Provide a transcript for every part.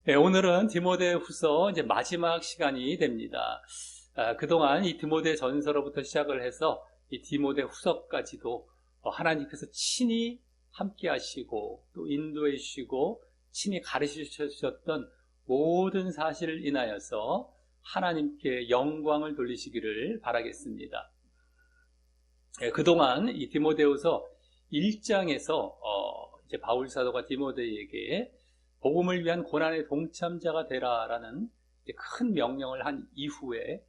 네, 오늘은 디모데후서 이제 마지막 시간이 됩니다. 그동안 이 디모데전서로부터 시작을 해서 이 디모데후서까지도 하나님께서 친히 함께 하시고 또 인도해 주시고 친히 가르쳐 주셨던 모든 사실을 인하여서 하나님께 영광을 돌리시기를 바라겠습니다. 그동안 이 디모데후서 1장에서 이제 바울 사도가 디모데에게 복음을 위한 고난의 동참자가 되라라는 큰 명령을 한 이후에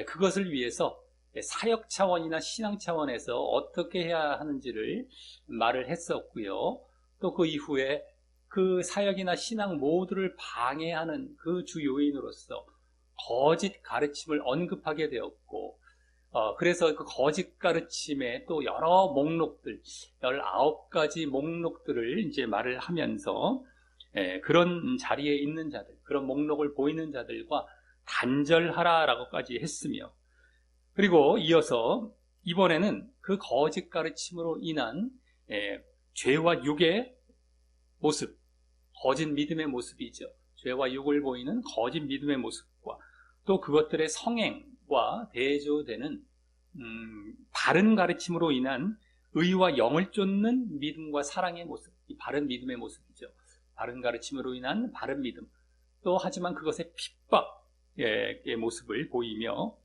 그것을 위해서 사역 차원이나 신앙 차원에서 어떻게 해야 하는지를 말을 했었고요. 또 그 이후에 그 사역이나 신앙 모두를 방해하는 그 주 요인으로서 거짓 가르침을 언급하게 되었고, 그래서 그 거짓 가르침에 또 여러 목록들, 19가지 목록들을 이제 말을 하면서 그런 자리에 있는 자들, 그런 목록을 보이는 자들과 단절하라라고까지 했으며, 그리고 이어서 이번에는 그 거짓 가르침으로 인한 죄와 육의 모습, 거짓 믿음의 모습이죠. 죄와 육을 보이는 거짓 믿음의 모습과 또 그것들의 성행과 대조되는 바른 가르침으로 인한 의와 영을 쫓는 믿음과 사랑의 모습, 이 바른 믿음의 모습이죠. 바른 가르침으로 인한 바른 믿음, 또 하지만 그것의 핍박의 모습을 보이며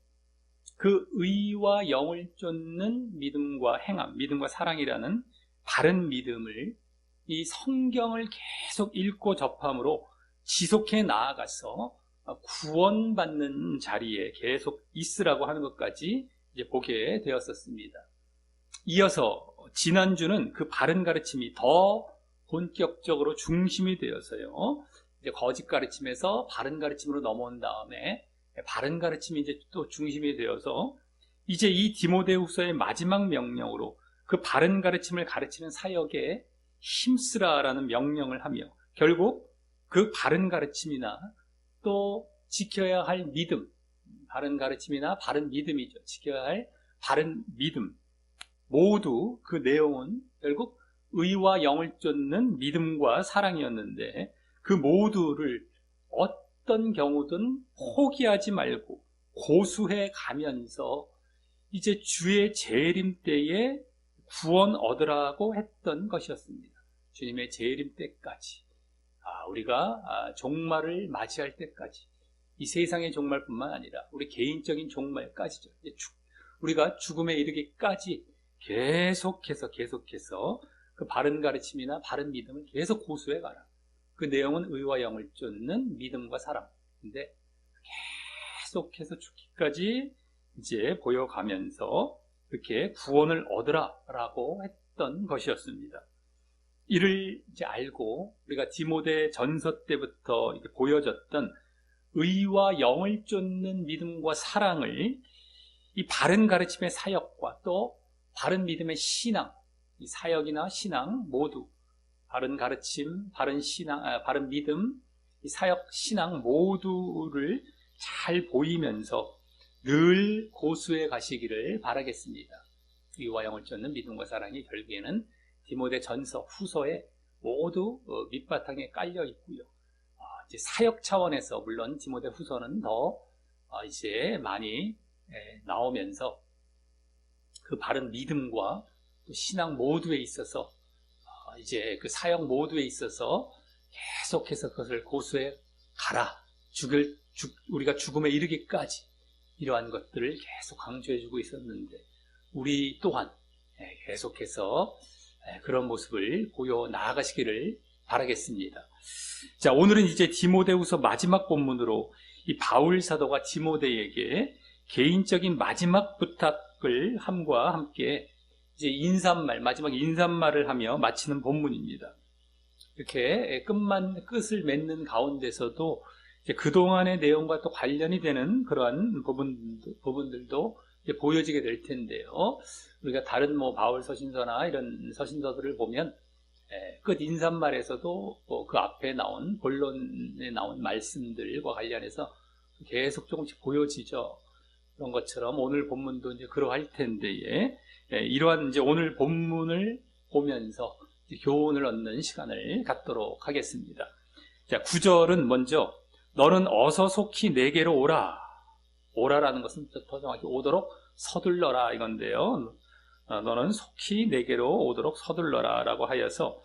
그 의와 영을 쫓는 믿음과 행함, 믿음과 사랑이라는 바른 믿음을 이 성경을 계속 읽고 접함으로 지속해 나아가서 구원받는 자리에 계속 있으라고 하는 것까지 이제 보게 되었었습니다. 이어서 지난주는 그 바른 가르침이 더 본격적으로 중심이 되어서요. 이제 거짓 가르침에서 바른 가르침으로 넘어온 다음에 바른 가르침이 이제 또 중심이 되어서 이제 이 디모데후서의 마지막 명령으로 그 바른 가르침을 가르치는 사역에 힘쓰라라는 명령을 하며 결국 그 바른 가르침이나 또 지켜야 할 믿음, 바른 가르침이나 바른 믿음이죠. 지켜야 할 바른 믿음 모두 그 내용은 결국 의와 영을 쫓는 믿음과 사랑이었는데 그 모두를 어떤 경우든 포기하지 말고 고수해 가면서 이제 주의 재림 때에 구원 얻으라고 했던 것이었습니다. 주님의 재림 때까지, 우리가 종말을 맞이할 때까지, 이 세상의 종말뿐만 아니라 우리 개인적인 종말까지죠. 우리가 죽음에 이르기까지 계속해서 그 바른 가르침이나 바른 믿음을 계속 고수해 가라. 그 내용은 의와 영을 쫓는 믿음과 사랑인데 계속해서 죽기까지 이제 보여가면서 그렇게 구원을 얻으라라고 했던 것이었습니다. 이를 이제 알고 우리가 디모데 전서 때부터 이렇게 보여졌던 의와 영을 쫓는 믿음과 사랑을 이 바른 가르침의 사역과 또 바른 믿음의 신앙, 이 사역이나 신앙 모두 바른 가르침, 바른 신앙, 바른 믿음, 이 사역, 신앙 모두를 잘 보이면서 늘 고수해 가시기를 바라겠습니다. 의와 영을 쫓는 믿음과 사랑이 결국에는 디모데 전서, 후서에 모두 밑바탕에 깔려 있고요. 이제 사역 차원에서 물론 디모데 후서는 더 이제 많이 나오면서 그 바른 믿음과 신앙 모두에 있어서 이제 그 사역 모두에 있어서 계속해서 그것을 고수해 가라. 우리가 죽음에 이르기까지 이러한 것들을 계속 강조해주고 있었는데 우리 또한 계속해서 그런 모습을 보여 나아가시기를 바라겠습니다. 자, 오늘은 이제 디모데후서 마지막 본문으로 이 바울 사도가 디모데에게 개인적인 마지막 부탁을 함과 함께 이제 마지막 인사말을 하며 마치는 본문입니다. 이렇게 끝을 맺는 가운데서도 이제 그동안의 내용과 또 관련이 되는 그러한 부분들도 이제 보여지게 될 텐데요. 우리가 다른 바울 서신서나 이런 서신서들을 보면 끝 인사말에서도 그 앞에 나온 본론에 나온 말씀들과 관련해서 계속 조금씩 보여지죠. 그런 것처럼 오늘 본문도 이제 그러할 텐데, 이러한 이제 오늘 본문을 보면서 교훈을 얻는 시간을 갖도록 하겠습니다. 자, 9절은 먼저 너는 어서 속히 내게로 오라. 오라라는 것은 더 정확히 오도록 서둘러라 이건데요. 너는 속히 내게로 오도록 서둘러라 라고 하여서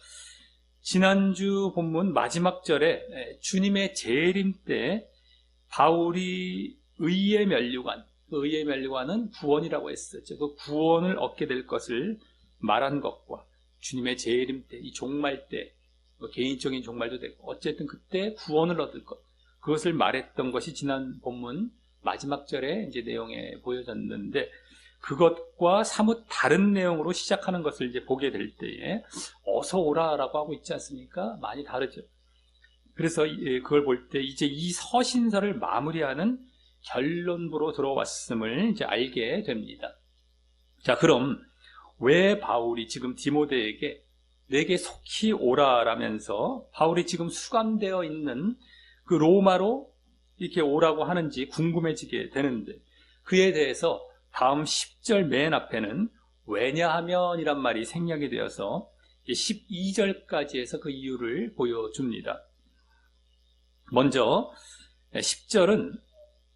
지난주 본문 마지막 절에 주님의 재림 때 바울이 의의 면류관, 그 의의 면류관은 구원이라고 했었죠. 그 구원을 얻게 될 것을 말한 것과 주님의 재림 때, 이 종말 때, 뭐 개인적인 종말도 되고 어쨌든 그때 구원을 얻을 것, 그것을 말했던 것이 지난 본문 마지막 절에 이제 내용에 보여졌는데, 그것과 사뭇 다른 내용으로 시작하는 것을 이제 보게 될 때에 어서 오라라고 하고 있지 않습니까? 많이 다르죠. 그래서 그걸 볼 때 이제 이 서신서를 마무리하는 결론부로 들어왔음을 이제 알게 됩니다. 자, 그럼 왜 바울이 지금 디모데에게 내게 속히 오라라면서 바울이 지금 수감되어 있는 그 로마로 이렇게 오라고 하는지 궁금해지게 되는데, 그에 대해서 다음 10절 맨 앞에는 왜냐하면 이란 말이 생략이 되어서 12절까지 해서 그 이유를 보여줍니다. 먼저 10절은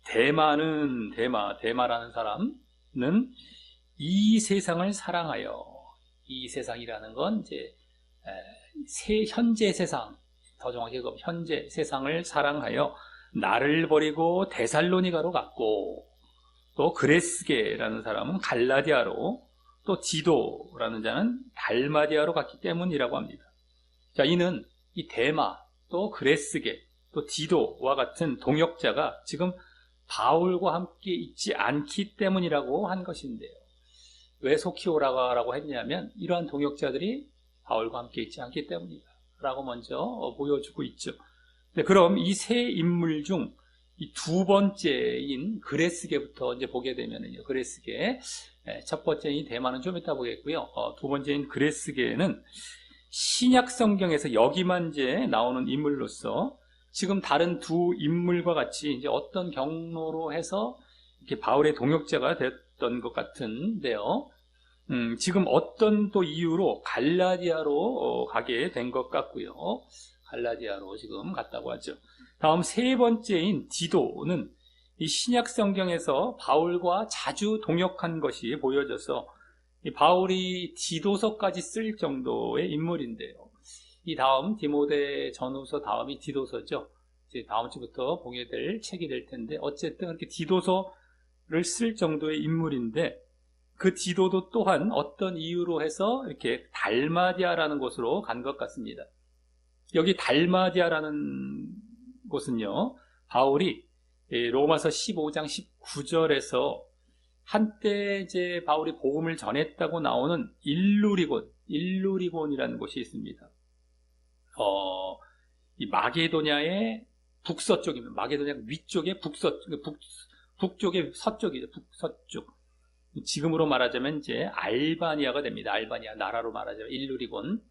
데마라는 사람은 이 세상을 사랑하여, 이 세상이라는 건 이제 현재 세상, 더 정확히 현재 세상을 사랑하여 나를 버리고 데살로니가로 갔고, 또 그레스게라는 사람은 갈라디아로, 또 디도라는 자는 달마디아로 갔기 때문이라고 합니다. 자, 이는 이 데마, 또 그레스게, 또 디도와 같은 동역자가 지금 바울과 함께 있지 않기 때문이라고 한 것인데요. 왜 속히 오라고 했냐면 이러한 동역자들이 바울과 함께 있지 않기 때문이다 라고 먼저 보여주고 있죠. 네, 그럼 이 세 인물 중 이 두 번째인 그레스게부터 이제 보게 되면은요. 그레스게, 첫 번째인 데마는 좀 이따 보겠고요. 두 번째인 그레스게는 신약 성경에서 여기만 이제 나오는 인물로서 지금 다른 두 인물과 같이 이제 어떤 경로로 해서 이렇게 바울의 동역자가 됐던 것 같은데요. 지금 어떤 또 이유로 갈라디아로 가게 된 것 같고요. 갈라디아로 지금 갔다고 하죠. 다음 세 번째인 디도는 이 신약 성경에서 바울과 자주 동역한 것이 보여져서 이 바울이 디도서까지 쓸 정도의 인물인데요. 이 다음 디모데 전후서 다음이 디도서죠. 이제 다음 주부터 보게 될 책이 될 텐데, 어쨌든 이렇게 디도서를 쓸 정도의 인물인데, 그 디도도 또한 어떤 이유로 해서 이렇게 달마디아라는 곳으로 간 것 같습니다. 여기 달마디아라는 곳은요, 바울이 로마서 15장 19절에서 한때 이제 바울이 복음을 전했다고 나오는 일루리곤이라는 곳이 있습니다. 이 마게도냐의 북서쪽입니다. 마게도냐 위쪽에 북쪽의 서쪽이죠. 북서쪽. 지금으로 말하자면 이제 알바니아가 됩니다. 알바니아 나라로 말하자면 일루리곤.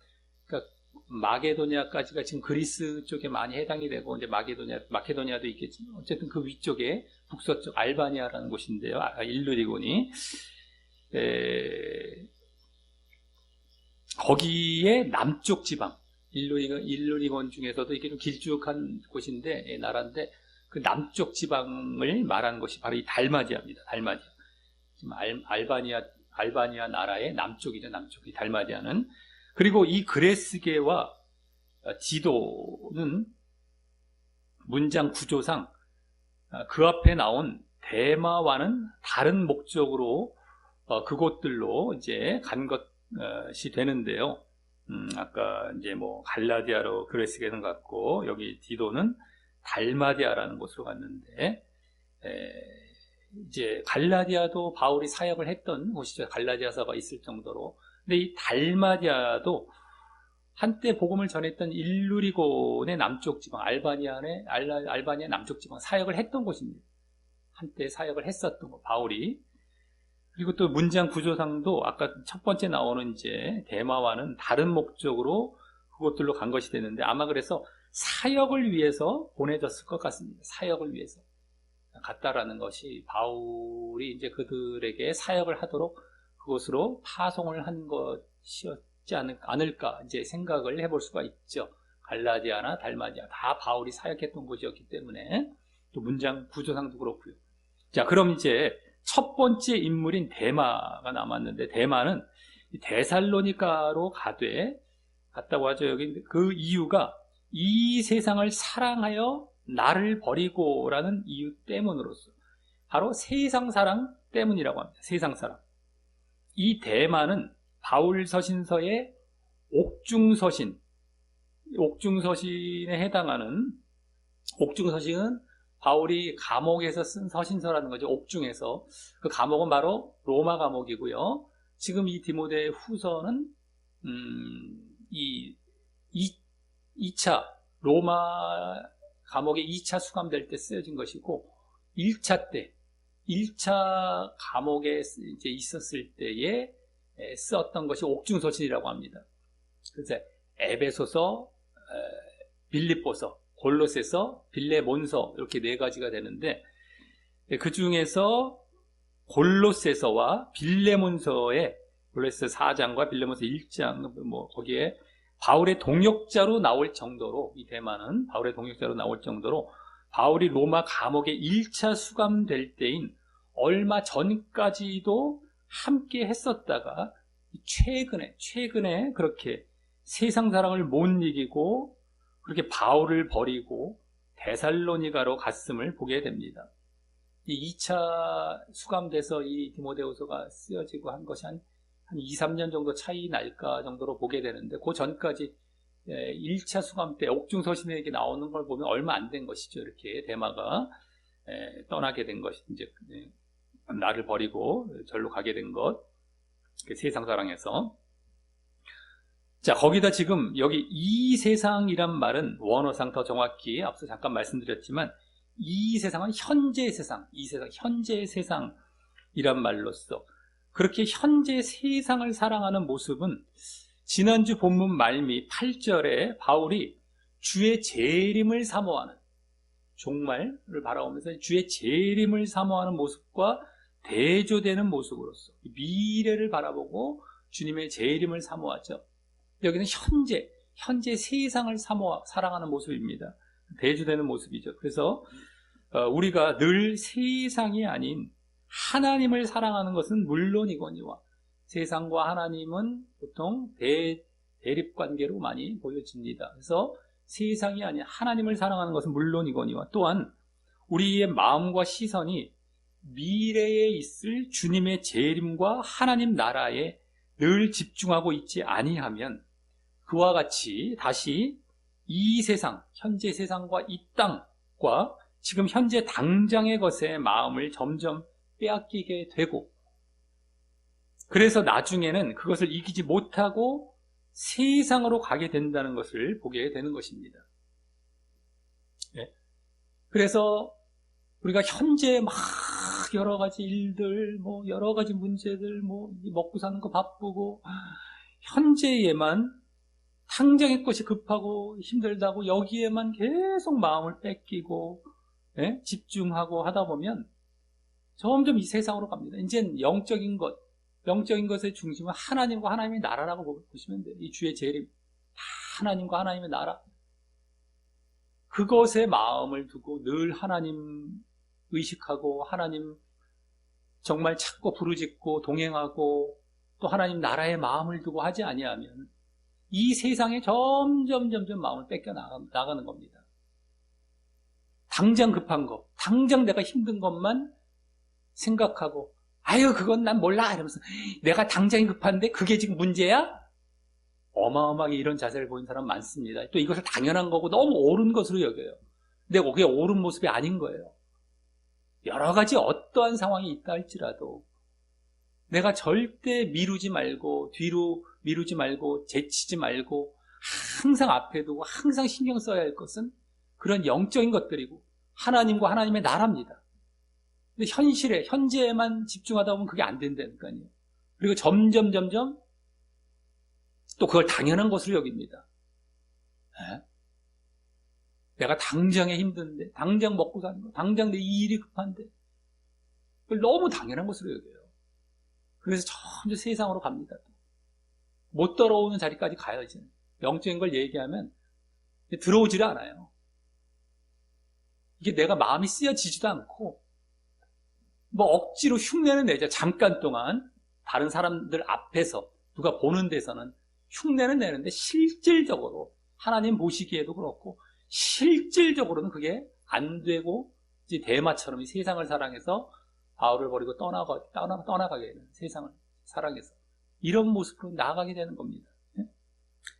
그러니까 마게도냐까지가 지금 그리스 쪽에 많이 해당이 되고, 이제 마케도니아도 있겠지만, 어쨌든 그 위쪽에 북서쪽 알바니아라는 곳인데요. 일루리곤이. 거기에 남쪽 지방, 일루리곤 중에서도 이게 좀 길쭉한 곳인데, 나라인데, 그 남쪽 지방을 말하는 것이 바로 이 달마디아입니다. 달마디아. 지금 알바니아 나라의 남쪽이죠. 남쪽이 달마디아는. 그리고 이 그레스게와 디도는 문장 구조상 그 앞에 나온 데마와는 다른 목적으로 그곳들로 이제 간 것이 되는데요. 아까 이제 뭐 갈라디아로 그레스게는 갔고, 여기 디도는 달마디아라는 곳으로 갔는데, 이제 갈라디아도 바울이 사역을 했던 곳이죠. 갈라디아서가 있을 정도로. 근데 이 달마디아도 한때 복음을 전했던 일루리곤의 남쪽 지방, 알바니아 남쪽 지방 사역을 했던 곳입니다. 한때 사역을 했었던 거, 바울이. 그리고 또 문장 구조상도 아까 첫 번째 나오는 이제 데마와는 다른 목적으로 그곳들로 간 것이 되는데, 아마 그래서 사역을 위해서 보내졌을 것 같습니다. 사역을 위해서 갔다라는 것이, 바울이 이제 그들에게 사역을 하도록 그곳으로 파송을 한 것이었지 않을까 이제 생각을 해볼 수가 있죠. 갈라디아나 달마디아 다 바울이 사역했던 곳이었기 때문에 또 문장 구조상도 그렇고요. 자, 그럼 이제 첫 번째 인물인 데마가 남았는데 데마는 데살로니가로 갔다고 하죠. 여기 그 이유가 이 세상을 사랑하여 나를 버리고라는 이유 때문으로서 바로 세상 사랑 때문이라고 합니다. 세상 사랑. 이 데마는 바울 서신서의 옥중서신에 해당하는, 옥중서신은 바울이 감옥에서 쓴 서신서라는 거죠. 옥중에서. 그 감옥은 바로 로마 감옥이고요. 지금 이 디모데 후서는 2차 로마 감옥에 2차 수감될 때 쓰여진 것이고 1차 감옥에 이제 있었을 때에 쓰었던 것이 옥중서신이라고 합니다. 그래서 에베소서, 빌립보서, 골로새서, 빌레몬서 이렇게 네 가지가 되는데 그 중에서 골로새서와 빌레몬서의 골로새 4장과 빌레몬서 1장 뭐 거기에 바울의 동역자로 나올 정도로 이 데마는 바울의 동역자로 나올 정도로 바울이 로마 감옥에 1차 수감될 때인 얼마 전까지도 함께 했었다가 최근에 그렇게 세상 사랑을 못 이기고 그렇게 바울을 버리고 데살로니가로 갔음을 보게 됩니다. 이 2차 수감돼서 이 디모데후서가 쓰여지고 한 것이 한 2, 3년 정도 차이 날까 정도로 보게 되는데 그 전까지 1차 수감 때 옥중서신에게 나오는 걸 보면 얼마 안 된 것이죠. 이렇게 데마가 떠나게 된 것이 이제 나를 버리고 절로 가게 된 것, 세상 사랑에서. 자, 거기다 지금 여기 이 세상이란 말은 원어상 더 정확히 앞서 잠깐 말씀드렸지만 이 세상은 현재 세상, 현재 세상이란 말로써 그렇게 현재 세상을 사랑하는 모습은 지난주 본문 말미 8절에 바울이 주의 재림을 사모하는, 종말을 바라보면서 주의 재림을 사모하는 모습과 대조되는 모습으로서 미래를 바라보고 주님의 재림을 사모하죠. 여기는 현재 세상을 사랑하는 모습입니다. 대조되는 모습이죠. 그래서 우리가 늘 세상이 아닌 하나님을 사랑하는 것은 물론이거니와 세상과 하나님은 보통 대립관계로 많이 보여집니다. 그래서 세상이 아닌 하나님을 사랑하는 것은 물론이거니와 또한 우리의 마음과 시선이 미래에 있을 주님의 재림과 하나님 나라에 늘 집중하고 있지 아니하면 그와 같이 다시 이 세상, 현재 세상과 이 땅과 지금 현재 당장의 것에 마음을 점점 빼앗기게 되고 그래서 나중에는 그것을 이기지 못하고 세상으로 가게 된다는 것을 보게 되는 것입니다. 네. 그래서 우리가 현재 막 여러 가지 일들, 뭐 여러 가지 문제들, 뭐 먹고 사는 거 바쁘고 현재에만 당장의 것이 급하고 힘들다고 여기에만 계속 마음을 뺏기고 집중하고 하다 보면 점점 이 세상으로 갑니다. 이제는 영적인 것의 중심은 하나님과 하나님의 나라라고 보시면 돼요. 이 주의 재림, 하나님과 하나님의 나라. 그것에 마음을 두고 늘 하나님 의식하고 하나님 정말 찾고 부르짖고 동행하고 또 하나님 나라에 마음을 두고 하지 아니하면 이 세상에 점점 마음을 뺏겨 나가는 겁니다. 당장 급한 거, 당장 내가 힘든 것만 생각하고 아유 그건 난 몰라 이러면서 내가 당장이 급한데 그게 지금 문제야? 어마어마하게 이런 자세를 보인 사람 많습니다. 또 이것을 당연한 거고 너무 옳은 것으로 여겨요. 근데 그게 옳은 모습이 아닌 거예요. 여러 가지 어떠한 상황이 있다 할지라도 내가 절대 미루지 말고 뒤로 미루지 말고 제치지 말고 항상 앞에 두고 항상 신경 써야 할 것은 그런 영적인 것들이고 하나님과 하나님의 나라입니다. 근데 현재에만 집중하다 보면 그게 안 된다니까요. 그리고 점점 또 그걸 당연한 것으로 여깁니다. 내가 당장에 힘든데, 당장 먹고 사는 거, 당장 내 일이 급한데, 그걸 너무 당연한 것으로 여겨요. 그래서 점점 세상으로 갑니다. 못 떨어오는 자리까지 가요, 이제. 영적인 걸 얘기하면 들어오지를 않아요. 이게 내가 마음이 쓰여지지도 않고 뭐 억지로 흉내는 내죠. 잠깐 동안 다른 사람들 앞에서 누가 보는 데서는 흉내는 내는데 실질적으로 하나님 보시기에도 그렇고 실질적으로는 그게 안 되고 이제 대마처럼 이 세상을 사랑해서 바울을 버리고 떠나가게 되는, 세상을 사랑해서 이런 모습으로 나아가게 되는 겁니다.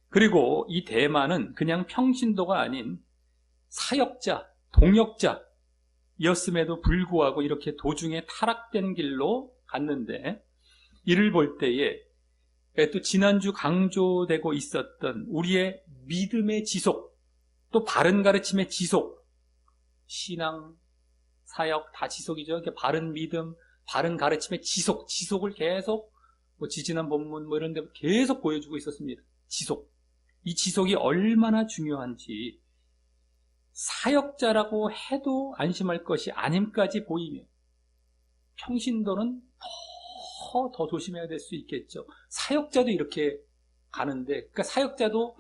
그리고 이 대마는 그냥 평신도가 아닌 사역자, 동역자였음에도 불구하고 이렇게 도중에 타락된 길로 갔는데, 이를 볼 때에 또 지난주 강조되고 있었던 우리의 믿음의 지속, 또 바른 가르침의 지속, 신앙, 사역 다 지속이죠. 이렇게 바른 믿음, 바른 가르침의 지속을 계속 지지난 본문 이런 데 계속 보여주고 있었습니다. 지속. 이 지속이 얼마나 중요한지 사역자라고 해도 안심할 것이 아님까지 보이며 평신도는 더 조심해야 될 수 있겠죠. 사역자도 이렇게 가는데, 그러니까 사역자도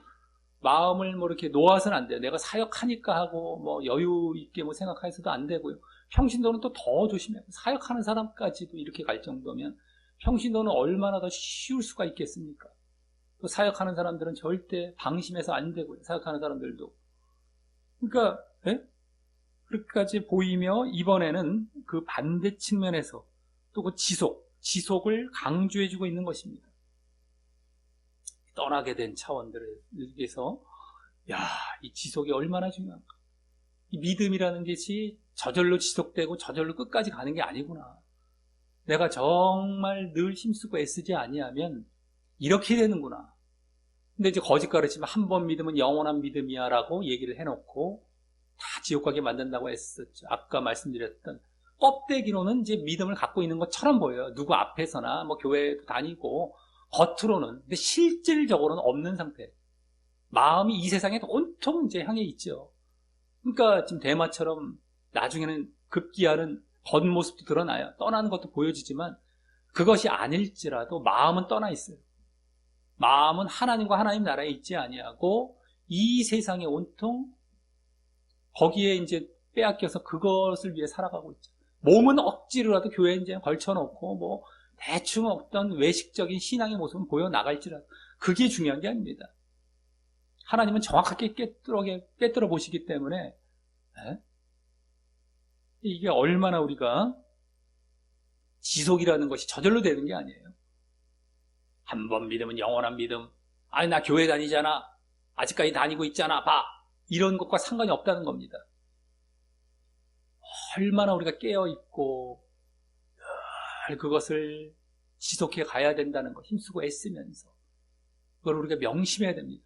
마음을 이렇게 놓아서는 안 돼요. 내가 사역하니까 하고 여유 있게 생각해서도 안 되고요. 평신도는 또 더 조심해야 돼요. 사역하는 사람까지도 이렇게 갈 정도면 평신도는 얼마나 더 쉬울 수가 있겠습니까? 또 사역하는 사람들은 절대 방심해서 안 되고요. 사역하는 사람들도. 그러니까 그렇게까지 보이며 이번에는 그 반대 측면에서 또 그 지속을 강조해주고 있는 것입니다. 떠나게 된 차원들을 위해서 이 지속이 얼마나 중요한가. 이 믿음이라는 것이 저절로 지속되고 저절로 끝까지 가는 게 아니구나. 내가 정말 늘 힘쓰고 애쓰지 아니하면 이렇게 되는구나. 근데 이제 거짓 가르치면 한 번 믿으면 영원한 믿음이야 라고 얘기를 해놓고 다 지옥 가게 만든다고 했었죠. 아까 말씀드렸던 껍데기로는 이제 믿음을 갖고 있는 것처럼 보여요. 누구 앞에서나 교회도 다니고 겉으로는. 근데 실질적으로는 없는 상태. 마음이 이 세상에 온통 이제 향해 있죠. 그러니까 지금 대마처럼 나중에는 급기야는 겉모습도 드러나요. 떠나는 것도 보여지지만 그것이 아닐지라도 마음은 떠나 있어요. 마음은 하나님과 하나님 나라에 있지 아니하고 이 세상에 온통 거기에 이제 빼앗겨서 그것을 위해 살아가고 있죠. 몸은 억지로라도 교회에 이제 걸쳐놓고 대충 어떤 외식적인 신앙의 모습은 보여나갈지라도 그게 중요한 게 아닙니다. 하나님은 정확하게 꿰뚫어 보시기 때문에 이게 얼마나 우리가 지속이라는 것이 저절로 되는 게 아니에요. 한 번 믿으면 영원한 믿음. 아니 나 교회 다니잖아. 아직까지 다니고 있잖아. 봐. 이런 것과 상관이 없다는 겁니다. 얼마나 우리가 깨어있고 늘 그것을 지속해 가야 된다는 것, 힘쓰고 애쓰면서 그걸 우리가 명심해야 됩니다.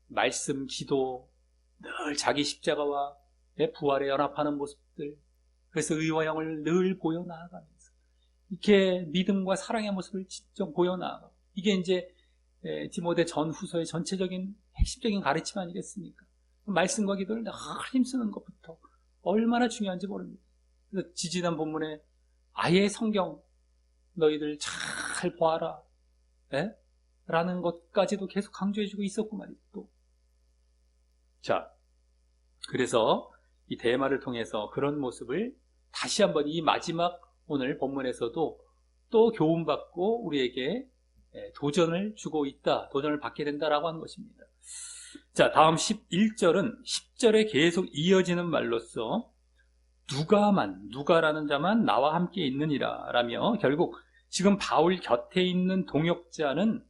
말씀, 기도, 늘 자기 십자가와 부활에 연합하는 모습들, 그래서 의와 영을 늘 보여나가면서 이렇게 믿음과 사랑의 모습을 직접 보여나가고, 이게 이제 디모데 전후서의 전체적인 핵심적인 가르침 아니겠습니까? 말씀과 기도를 늘 힘쓰는 것부터 얼마나 중요한지 모릅니다. 그래서 지지난 본문에 아예 성경 너희들 잘 보아라 라는 것까지도 계속 강조해주고 있었고 말이죠. 또. 자, 그래서 이 대마를 통해서 그런 모습을 다시 한번 이 마지막 오늘 본문에서도 또 교훈받고 우리에게 도전을 주고 있다, 도전을 받게 된다라고 하는 것입니다. 자, 다음 11절은 10절에 계속 이어지는 말로써 누가라는 자만 나와 함께 있느니라 라며, 결국 지금 바울 곁에 있는 동역자는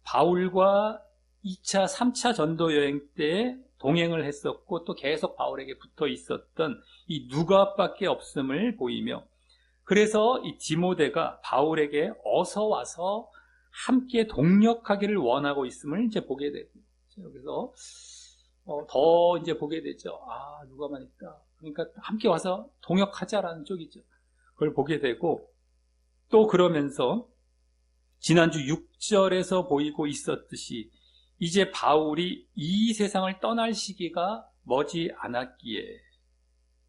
바울과 2차, 3차 전도 여행 때 동행을 했었고 또 계속 바울에게 붙어 있었던 이 누가밖에 없음을 보이며, 그래서 이 디모데가 바울에게 어서 와서 함께 동역하기를 원하고 있음을 이제 보게 되고, 여기서 더 이제 보게 되죠. 아, 누가만 있다. 그러니까 함께 와서 동역하자라는 쪽이죠. 그걸 보게 되고, 또 그러면서 지난주 6절에서 보이고 있었듯이 이제 바울이 이 세상을 떠날 시기가 머지 않았기에,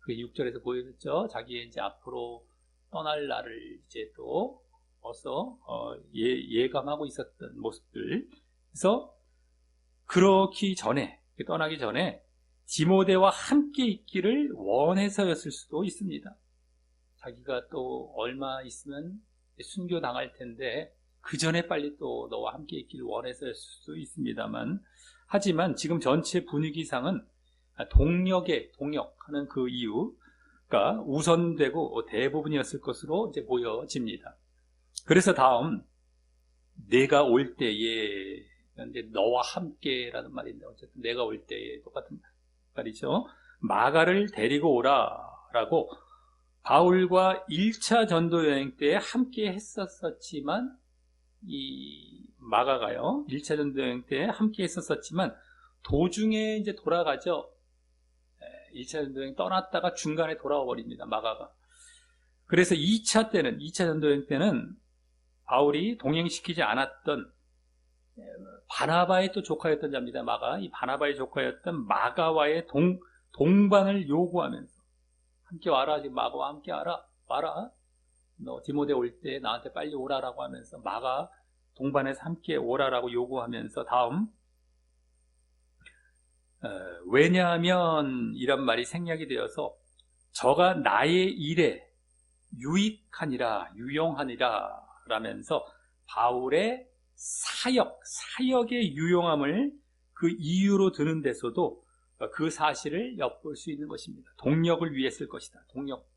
그 6절에서 보여줬죠. 자기의 이제 앞으로 떠날 날을 이제 또 어서 예감하고 있었던 모습들. 그래서 그렇기 전에, 떠나기 전에 디모데와 함께 있기를 원해서였을 수도 있습니다. 자기가 또 얼마 있으면 순교 당할 텐데 그 전에 빨리 또 너와 함께 있기를 원해서였을 수도 있습니다만, 하지만 지금 전체 분위기상은 동역하는 그 이유가 우선되고 대부분이었을 것으로 이제 보여집니다. 그래서 다음, 내가 올 때에, 이제 너와 함께라는 말인데, 어쨌든 내가 올 때에 똑같은 말이죠. 마가를 데리고 오라라고 바울과 1차 전도 여행 때 함께 했었지만, 이 마가가요, 1차 전도 여행 때 함께 했었지만 도중에 이제 돌아가죠. 1차 전도 여행 떠났다가 중간에 돌아와 버립니다, 마가가. 그래서 2차 전도 여행 때는 바울이 동행시키지 않았던 바나바의 또 조카였던 자입니다, 마가. 이 바나바의 조카였던 마가와의 동반을 요구하면서, 함께 와라, 지금 마가와 함께 와라. 너 디모데 올 때 나한테 빨리 오라라고 하면서 마가 동반해서 함께 오라라고 요구하면서, 다음, 왜냐하면 이란 말이 생략이 되어서 저가 나의 일에 유용하니라 라면서 바울의 사역의 유용함을 그 이유로 드는 데서도 그 사실을 엿볼 수 있는 것입니다. 동력을 위해 쓸 것이다. 동력.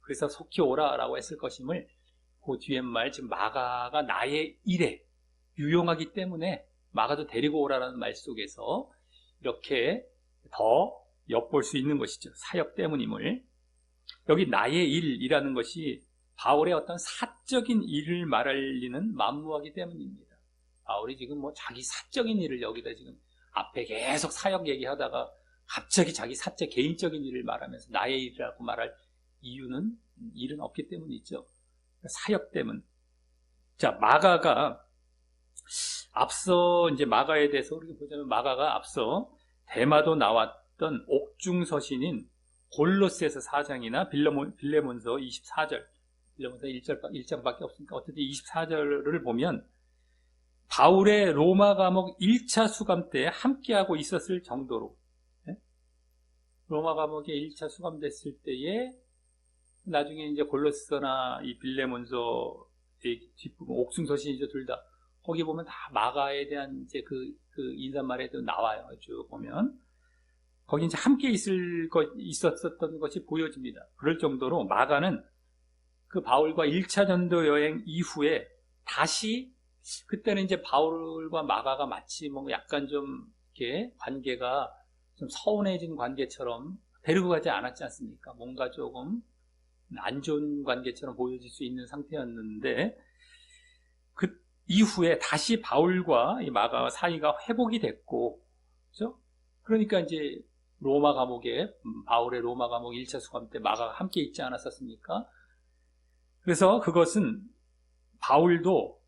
그래서 속히 오라라고 했을 것임을 그 뒤에 말, 지금 마가가 나의 일에 유용하기 때문에 마가도 데리고 오라라는 말 속에서 이렇게 더 엿볼 수 있는 것이죠. 사역 때문임을. 여기 나의 일이라는 것이 바울의 어떤 사적인 일을 말하는 만무하기 때문입니다. 바울이 지금 뭐 자기 사적인 일을 여기다 지금 앞에 계속 사역 얘기하다가 갑자기 자기 사적 개인적인 일을 말하면서 나의 일이라고 말할 일은 없기 때문이죠. 사역 때문. 자, 마가가 앞서 이제 마가에 대해서 우리가 보자면, 마가가 앞서 대마도 나왔던 옥중서신인 골로새서 4장이나 빌레몬서 24절, 빌레몬서 1장밖에 없으니까 어쨌든 24절을 보면 바울의 로마 감옥 1차 수감 때 함께하고 있었을 정도로, 로마 감옥에 1차 수감됐을 때에 나중에 이제 골로새서나 이 빌레몬서 뒷부분, 옥중서신이죠, 둘 다. 거기 보면 다 마가에 대한 이제 그 인사말에도 나와요. 쭉 보면. 거기 이제 함께 있었던 것이 보여집니다. 그럴 정도로 마가는 그 바울과 1차 전도 여행 이후에 다시, 그때는 이제 바울과 마가가 마치 뭐 약간 좀 이렇게 관계가 좀 서운해진 관계처럼 데리고 가지 않았지 않습니까? 뭔가 조금 안 좋은 관계처럼 보여질 수 있는 상태였는데, 그 이후에 다시 바울과 이 마가와 사이가 회복이 됐고, 그렇죠? 그러니까 이제 로마 감옥에, 바울의 로마 감옥 1차 수감 때 마가가 함께 있지 않았었습니까? 그래서 그것은 바울도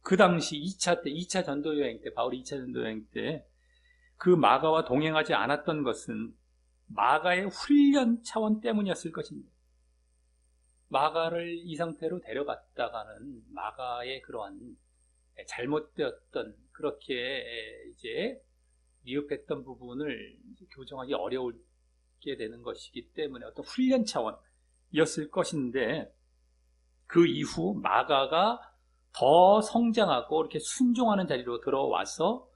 그 당시 2차 전도 여행 때, 바울이 2차 전도 여행 때 그 마가와 동행하지 않았던 것은 마가의 훈련 차원 때문이었을 것입니다. 마가를 이 상태로 데려갔다가는 마가의 그러한 잘못되었던, 그렇게 이제 미흡했던 부분을 교정하기 어려울게 되는 것이기 때문에 어떤 훈련 차원이었을 것인데, 그 이후 마가가 더 성장하고 이렇게 순종하는 자리로 들어와서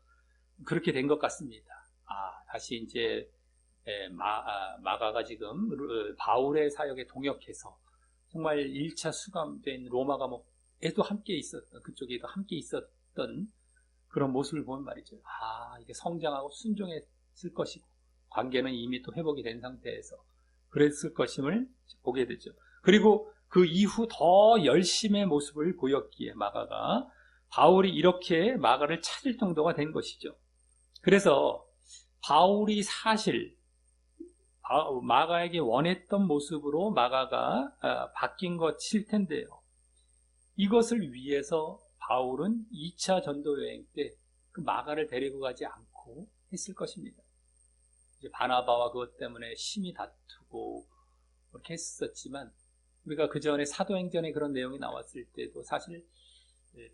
그렇게 된 것 같습니다. 다시 이제 마가가 지금 바울의 사역에 동역해서 정말 1차 수감된 로마 감옥에도 함께 있었던, 그쪽에도 함께 있었던 그런 모습을 보면 말이죠. 이게 성장하고 순종했을 것이고, 관계는 이미 또 회복이 된 상태에서 그랬을 것임을 보게 되죠. 그리고 그 이후 더 열심의 모습을 보였기에 마가가, 바울이 이렇게 마가를 찾을 정도가 된 것이죠. 그래서 바울이 사실 마가에게 원했던 모습으로 마가가 바뀐 것일 텐데요. 이것을 위해서 바울은 2차 전도 여행 때 그 마가를 데리고 가지 않고 했을 것입니다. 이제 바나바와 그것 때문에 심히 다투고 그렇게 했었지만, 우리가 그 전에 사도행전에 그런 내용이 나왔을 때도 사실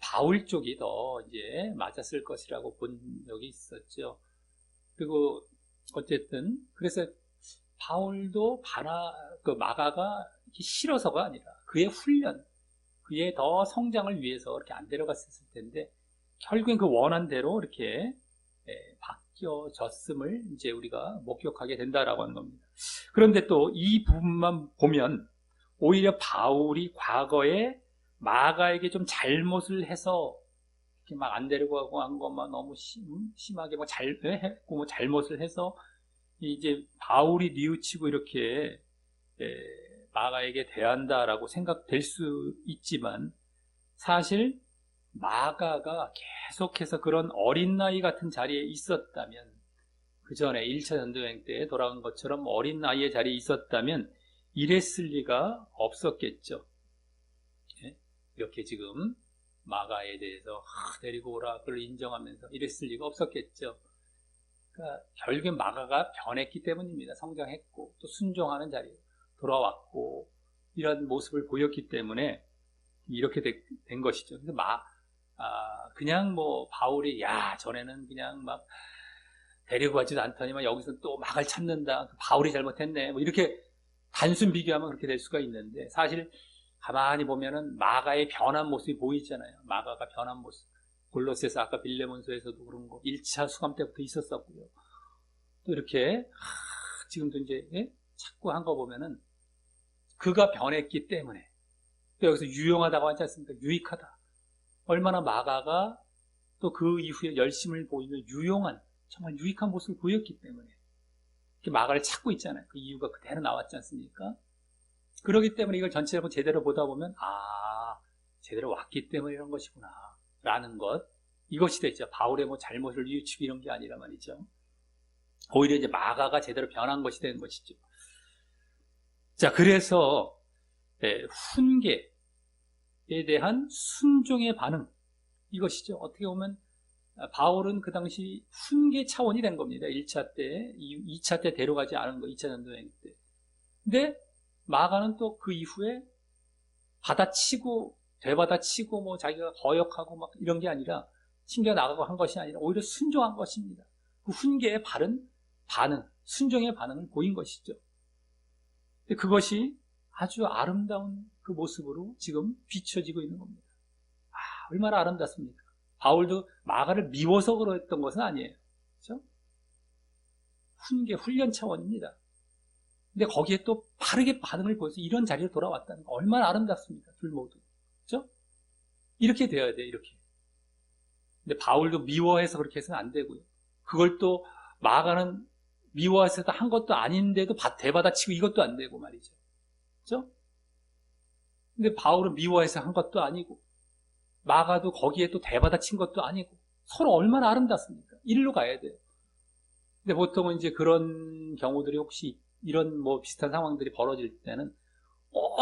바울 쪽이 더 이제 맞았을 것이라고 본 적이 있었죠. 그리고 어쨌든 그래서 바울도 그 마가가 싫어서가 아니라 그의 훈련, 그의 더 성장을 위해서 이렇게 안 데려갔을 텐데 결국엔 그 원한대로 이렇게 바뀌어졌음을 이제 우리가 목격하게 된다라고 하는 겁니다. 그런데 또 이 부분만 보면 오히려 바울이 과거에 마가에게 좀 잘못을 해서 이렇게 막 안 데리고 가고 한 것만 너무 심하게 했고 뭐 잘못을 해서 이제 바울이 뉘우치고 이렇게 마가에게 대한다라고 생각될 수 있지만 사실 마가가 계속해서 그런 어린 나이 같은 자리에 있었다면 그 전에 1차 전도여행 때 돌아간 것처럼 어린 나이의 자리에 있었다면 이랬을 리가 없었겠죠. 이렇게 지금 마가에 대해서 데리고 오라 그걸 인정하면서 이랬을 리가 없었겠죠. 그러니까 결국에 마가가 변했기 때문입니다. 성장했고 또 순종하는 자리에 돌아왔고 이런 모습을 보였기 때문에 이렇게 된 것이죠. 그래서 그냥 뭐 바울이 전에는 그냥 막 데리고 가지도 않더니만 여기서 또 막을 찾는다. 바울이 잘못했네. 뭐 이렇게 단순 비교하면 그렇게 될 수가 있는데 사실 가만히 보면은 마가의 변한 모습이 보이잖아요. 마가가 변한 모습. 골로새서 아까 빌레몬서에서도 그런 거 1차 수감 때부터 있었었고요. 또 이렇게 지금도 이제 찾고 한 거 보면은 그가 변했기 때문에 또 여기서 유용하다고 하지 않습니까? 유익하다. 얼마나 마가가 또 그 이후에 열심을 보이며 정말 유익한 모습을 보였기 때문에 이렇게 마가를 찾고 있잖아요. 그 이유가 그대로 나왔지 않습니까? 그렇기 때문에 이걸 전체적으로 제대로 보다 보면 제대로 왔기 때문에 이런 것이구나 라는 것, 이것이 되죠. 바울의 뭐 잘못을 뉘우치고 이런 게 아니라 말이죠. 오히려 이제 마가가 제대로 변한 것이 되는 것이죠. 자, 그래서 훈계에 대한 순종의 반응, 이것이죠. 어떻게 보면 바울은 그 당시 훈계 차원이 된 겁니다. 1차 때, 2차 때 데려가지 않은 거, 2차 전도여행 때. 근데 마가는 또 그 이후에 되받아치고 뭐 자기가 거역하고 막 이런 게 아니라 챙겨 나가고 한 것이 아니라 오히려 순종한 것입니다. 그 훈계의 바른 반응, 순종의 반응을 보인 것이죠. 그것이 아주 아름다운 그 모습으로 지금 비춰지고 있는 겁니다. 얼마나 아름답습니까? 바울도 마가를 미워서 그랬던 것은 아니에요. 그렇죠? 훈련 차원입니다. 근데 거기에 또 바르게 반응을 보여서 이런 자리로 돌아왔다는 거 얼마나 아름답습니까? 둘 모두. 그렇죠? 이렇게 되어야 돼요, 이렇게. 근데 바울도 미워해서 그렇게 해서는 안 되고요. 그걸 또 마가는 미워해서 한 것도 아닌데도 대받아치고 이것도 안 되고 말이죠. 그렇죠? 근데 바울은 미워해서 한 것도 아니고 마가도 거기에 또 대받아친 것도 아니고 서로 얼마나 아름답습니까? 일로 가야 돼요. 근데 보통은 이제 그런 경우들이 혹시 이런 뭐 비슷한 상황들이 벌어질 때는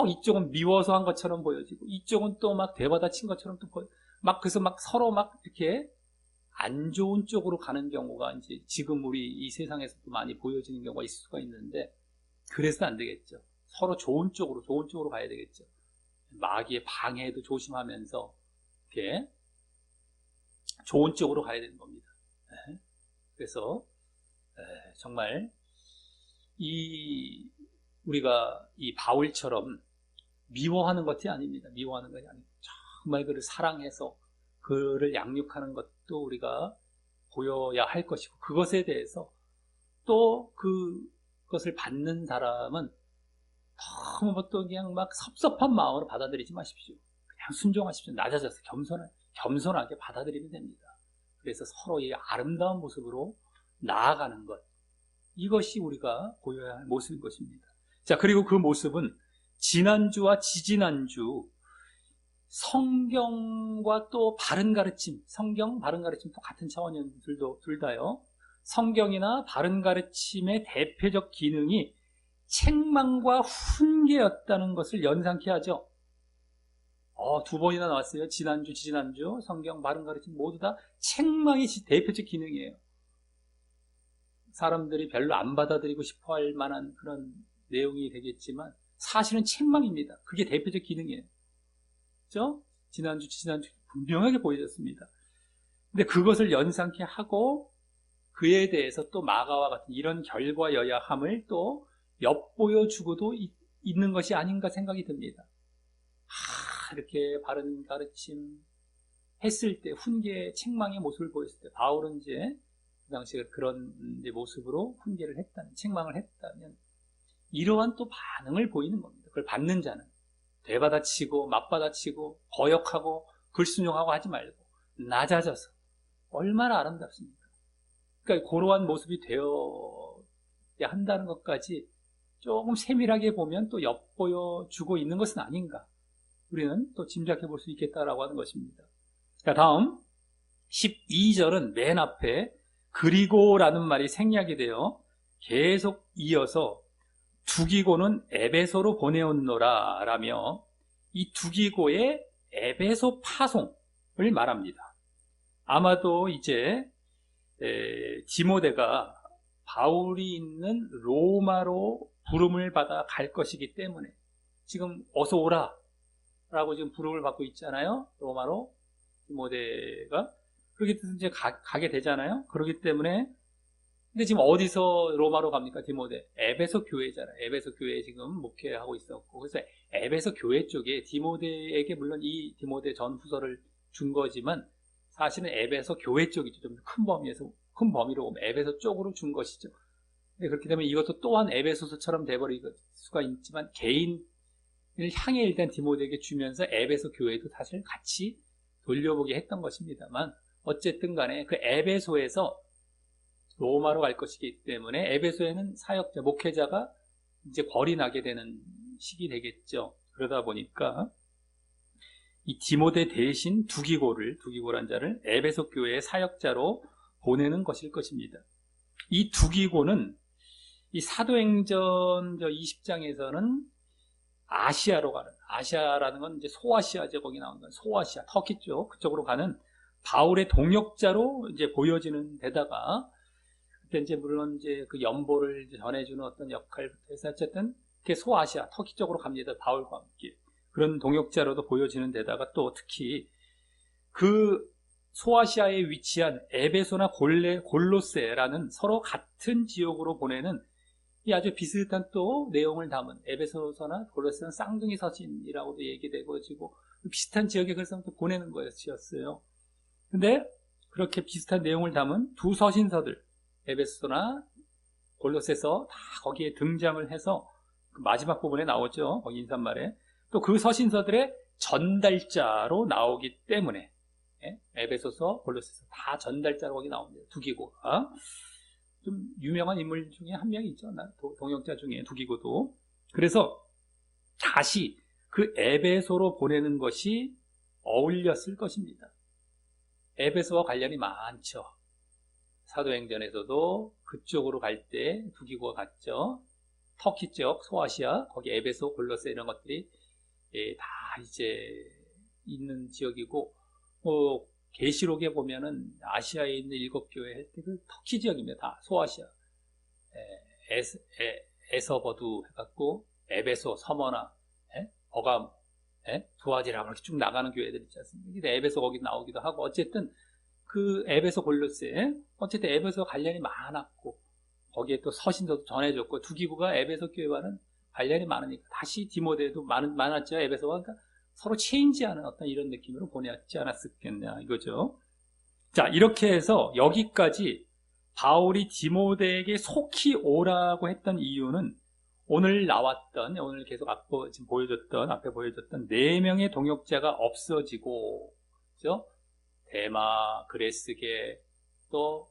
이쪽은 미워서 한 것처럼 보여지고 이쪽은 또 막 대받아친 것처럼 또 그래서 막 서로 막 이렇게 안 좋은 쪽으로 가는 경우가 이제 지금 우리 이 세상에서도 많이 보여지는 경우가 있을 수가 있는데 그래서 안 되겠죠. 서로 좋은 쪽으로 가야 되겠죠. 마귀의 방해에도 조심하면서 이렇게 좋은 쪽으로 가야 되는 겁니다. 그래서 정말 우리가 이 바울처럼 미워하는 것이 아닙니다. 미워하는 것이 아니고 정말 그를 사랑해서 그를 양육하는 것도 우리가 보여야 할 것이고 그것에 대해서 또 그것을 받는 사람은 너무 또 그냥 막 섭섭한 마음으로 받아들이지 마십시오. 그냥 순종하십시오. 낮아져서 겸손하게 받아들이면 됩니다. 그래서 서로의 아름다운 모습으로 나아가는 것, 이것이 우리가 보여야 할 모습인 것입니다. 자, 그리고 그 모습은 지난주와 지지난주 성경과 또 바른 가르침, 성경 바른 가르침 또 같은 차원이었는데 둘 다요. 성경이나 바른 가르침의 대표적 기능이 책망과 훈계였다는 것을 연상케 하죠. 두 번이나 나왔어요. 지난주, 지지난주 성경 바른 가르침 모두 다 책망이 대표적 기능이에요. 사람들이 별로 안 받아들이고 싶어 할 만한 그런 내용이 되겠지만 사실은 책망입니다. 그게 대표적 기능이에요. 그렇죠? 지난주 분명하게 보여졌습니다. 근데 그것을 연상케 하고 그에 대해서 또 마가와 같은 이런 결과여야함을 또 엿보여주고도 있는 것이 아닌가 생각이 듭니다. 이렇게 바른 가르침 했을 때 훈계 책망의 모습을 보였을 때 바울은 이제 그 당시에 그런 모습으로 훈계를 했다면, 책망을 했다면 이러한 또 반응을 보이는 겁니다. 그걸 받는 자는 되받아치고 맞받아치고 거역하고 불순종하고 하지 말고 낮아져서 얼마나 아름답습니까? 그러니까 그러한 모습이 되어야 한다는 것까지 조금 세밀하게 보면 또 엿보여주고 있는 것은 아닌가, 우리는 또 짐작해 볼 수 있겠다라고 하는 것입니다. 자, 다음 12절은 맨 앞에 그리고라는 말이 생략이 되어 계속 이어서 두기고는 에베소로 보내었노라 라며 이 두기고의 에베소 파송을 말합니다. 아마도 이제 디모데가 바울이 있는 로마로 부름을 받아 갈 것이기 때문에 지금 어서 오라 라고 지금 부름을 받고 있잖아요. 로마로 디모데가 그렇기 때문에 이제 가게 되잖아요. 그렇기 때문에 근데 지금 어디서 로마로 갑니까? 디모데 에베소 교회잖아요. 에베소 교회에 지금 목회하고 있었고, 그래서 에베소 교회 쪽에 디모데에게 물론 이 디모데 전후서를 준 거지만 사실은 에베소 교회 쪽이죠. 좀 큰 범위로 보면 에베소 쪽으로 준 것이죠. 그렇기 때문에 이것도 또한 에베소서처럼 돼버릴 수가 있지만 개인을 향해 일단 디모데에게 주면서 에베소 교회도 사실 같이 돌려보게 했던 것입니다만, 어쨌든 간에 그 에베소에서 로마로 갈 것이기 때문에 에베소에는 사역자, 목회자가 이제 벌이 나게 되는 시기 되겠죠. 그러다 보니까 이 디모데 대신 두기고란 자를 에베소 교회의 사역자로 보내는 것일 것입니다. 이 두기고는 이 사도행전 20장에서는 아시아로 가는, 아시아라는 건 이제 소아시아죠. 거기 나오는 건 소아시아, 터키 쪽, 그쪽으로 가는 바울의 동역자로 이제 보여지는 데다가, 그때 이제 물론 이제 그 연보를 전해주는 어떤 역할부터 해서 어쨌든 그게 소아시아, 터키 쪽으로 갑니다. 바울과 함께. 그런 동역자로도 보여지는 데다가 또 특히 그 소아시아에 위치한 에베소나 골로세라는 서로 같은 지역으로 보내는 이 아주 비슷한 또 내용을 담은, 에베소서나 골로새는 쌍둥이 서신이라고도 얘기되고 비슷한 지역에 그래서 또 보내는 것이었어요. 근데 그렇게 비슷한 내용을 담은 두 서신서들, 에베소나 골로새서 다 거기에 등장을 해서 그 마지막 부분에 나오죠. 거기 인사말에. 또 그 서신서들의 전달자로 나오기 때문에 에베소서, 골로새서 다 전달자로 거기 나옵니다. 두기고가. 좀 유명한 인물 중에 한 명이 있죠. 동역자 중에 두기고도. 그래서 다시 그 에베소로 보내는 것이 어울렸을 것입니다. 에베소와 관련이 많죠. 사도행전에서도 그쪽으로 갈 때 두기고가 갔죠. 터키 쪽, 소아시아, 거기 에베소, 골로새 이런 것들이 다 이제 있는 지역이고, 계시록에 보면은 아시아에 있는 7교회 할 때 그 터키 지역입니다. 다 소아시아, 에서버두 해갖고 에베소, 서머나, 버감, 두아지라 이렇게 쭉 나가는 교회들 있지 않습니까? 에베소 거기 나오기도 하고, 어쨌든 그 에베소 골로새, 어쨌든 에베소 관련이 많았고, 거기에 또 서신서도 전해줬고, 두기고가 에베소 교회와는 관련이 많으니까 다시 디모데도 많았죠. 에베소가. 그러니까 서로 체인지하는 어떤 이런 느낌으로 보냈지 않았겠냐 이거죠. 자, 이렇게 해서 여기까지 바울이 디모데에게 속히 오라고 했던 이유는 오늘 계속 지금 앞에 보여줬던 4명의 동역자가 없어지고, 그죠? 데마, 그레스게, 또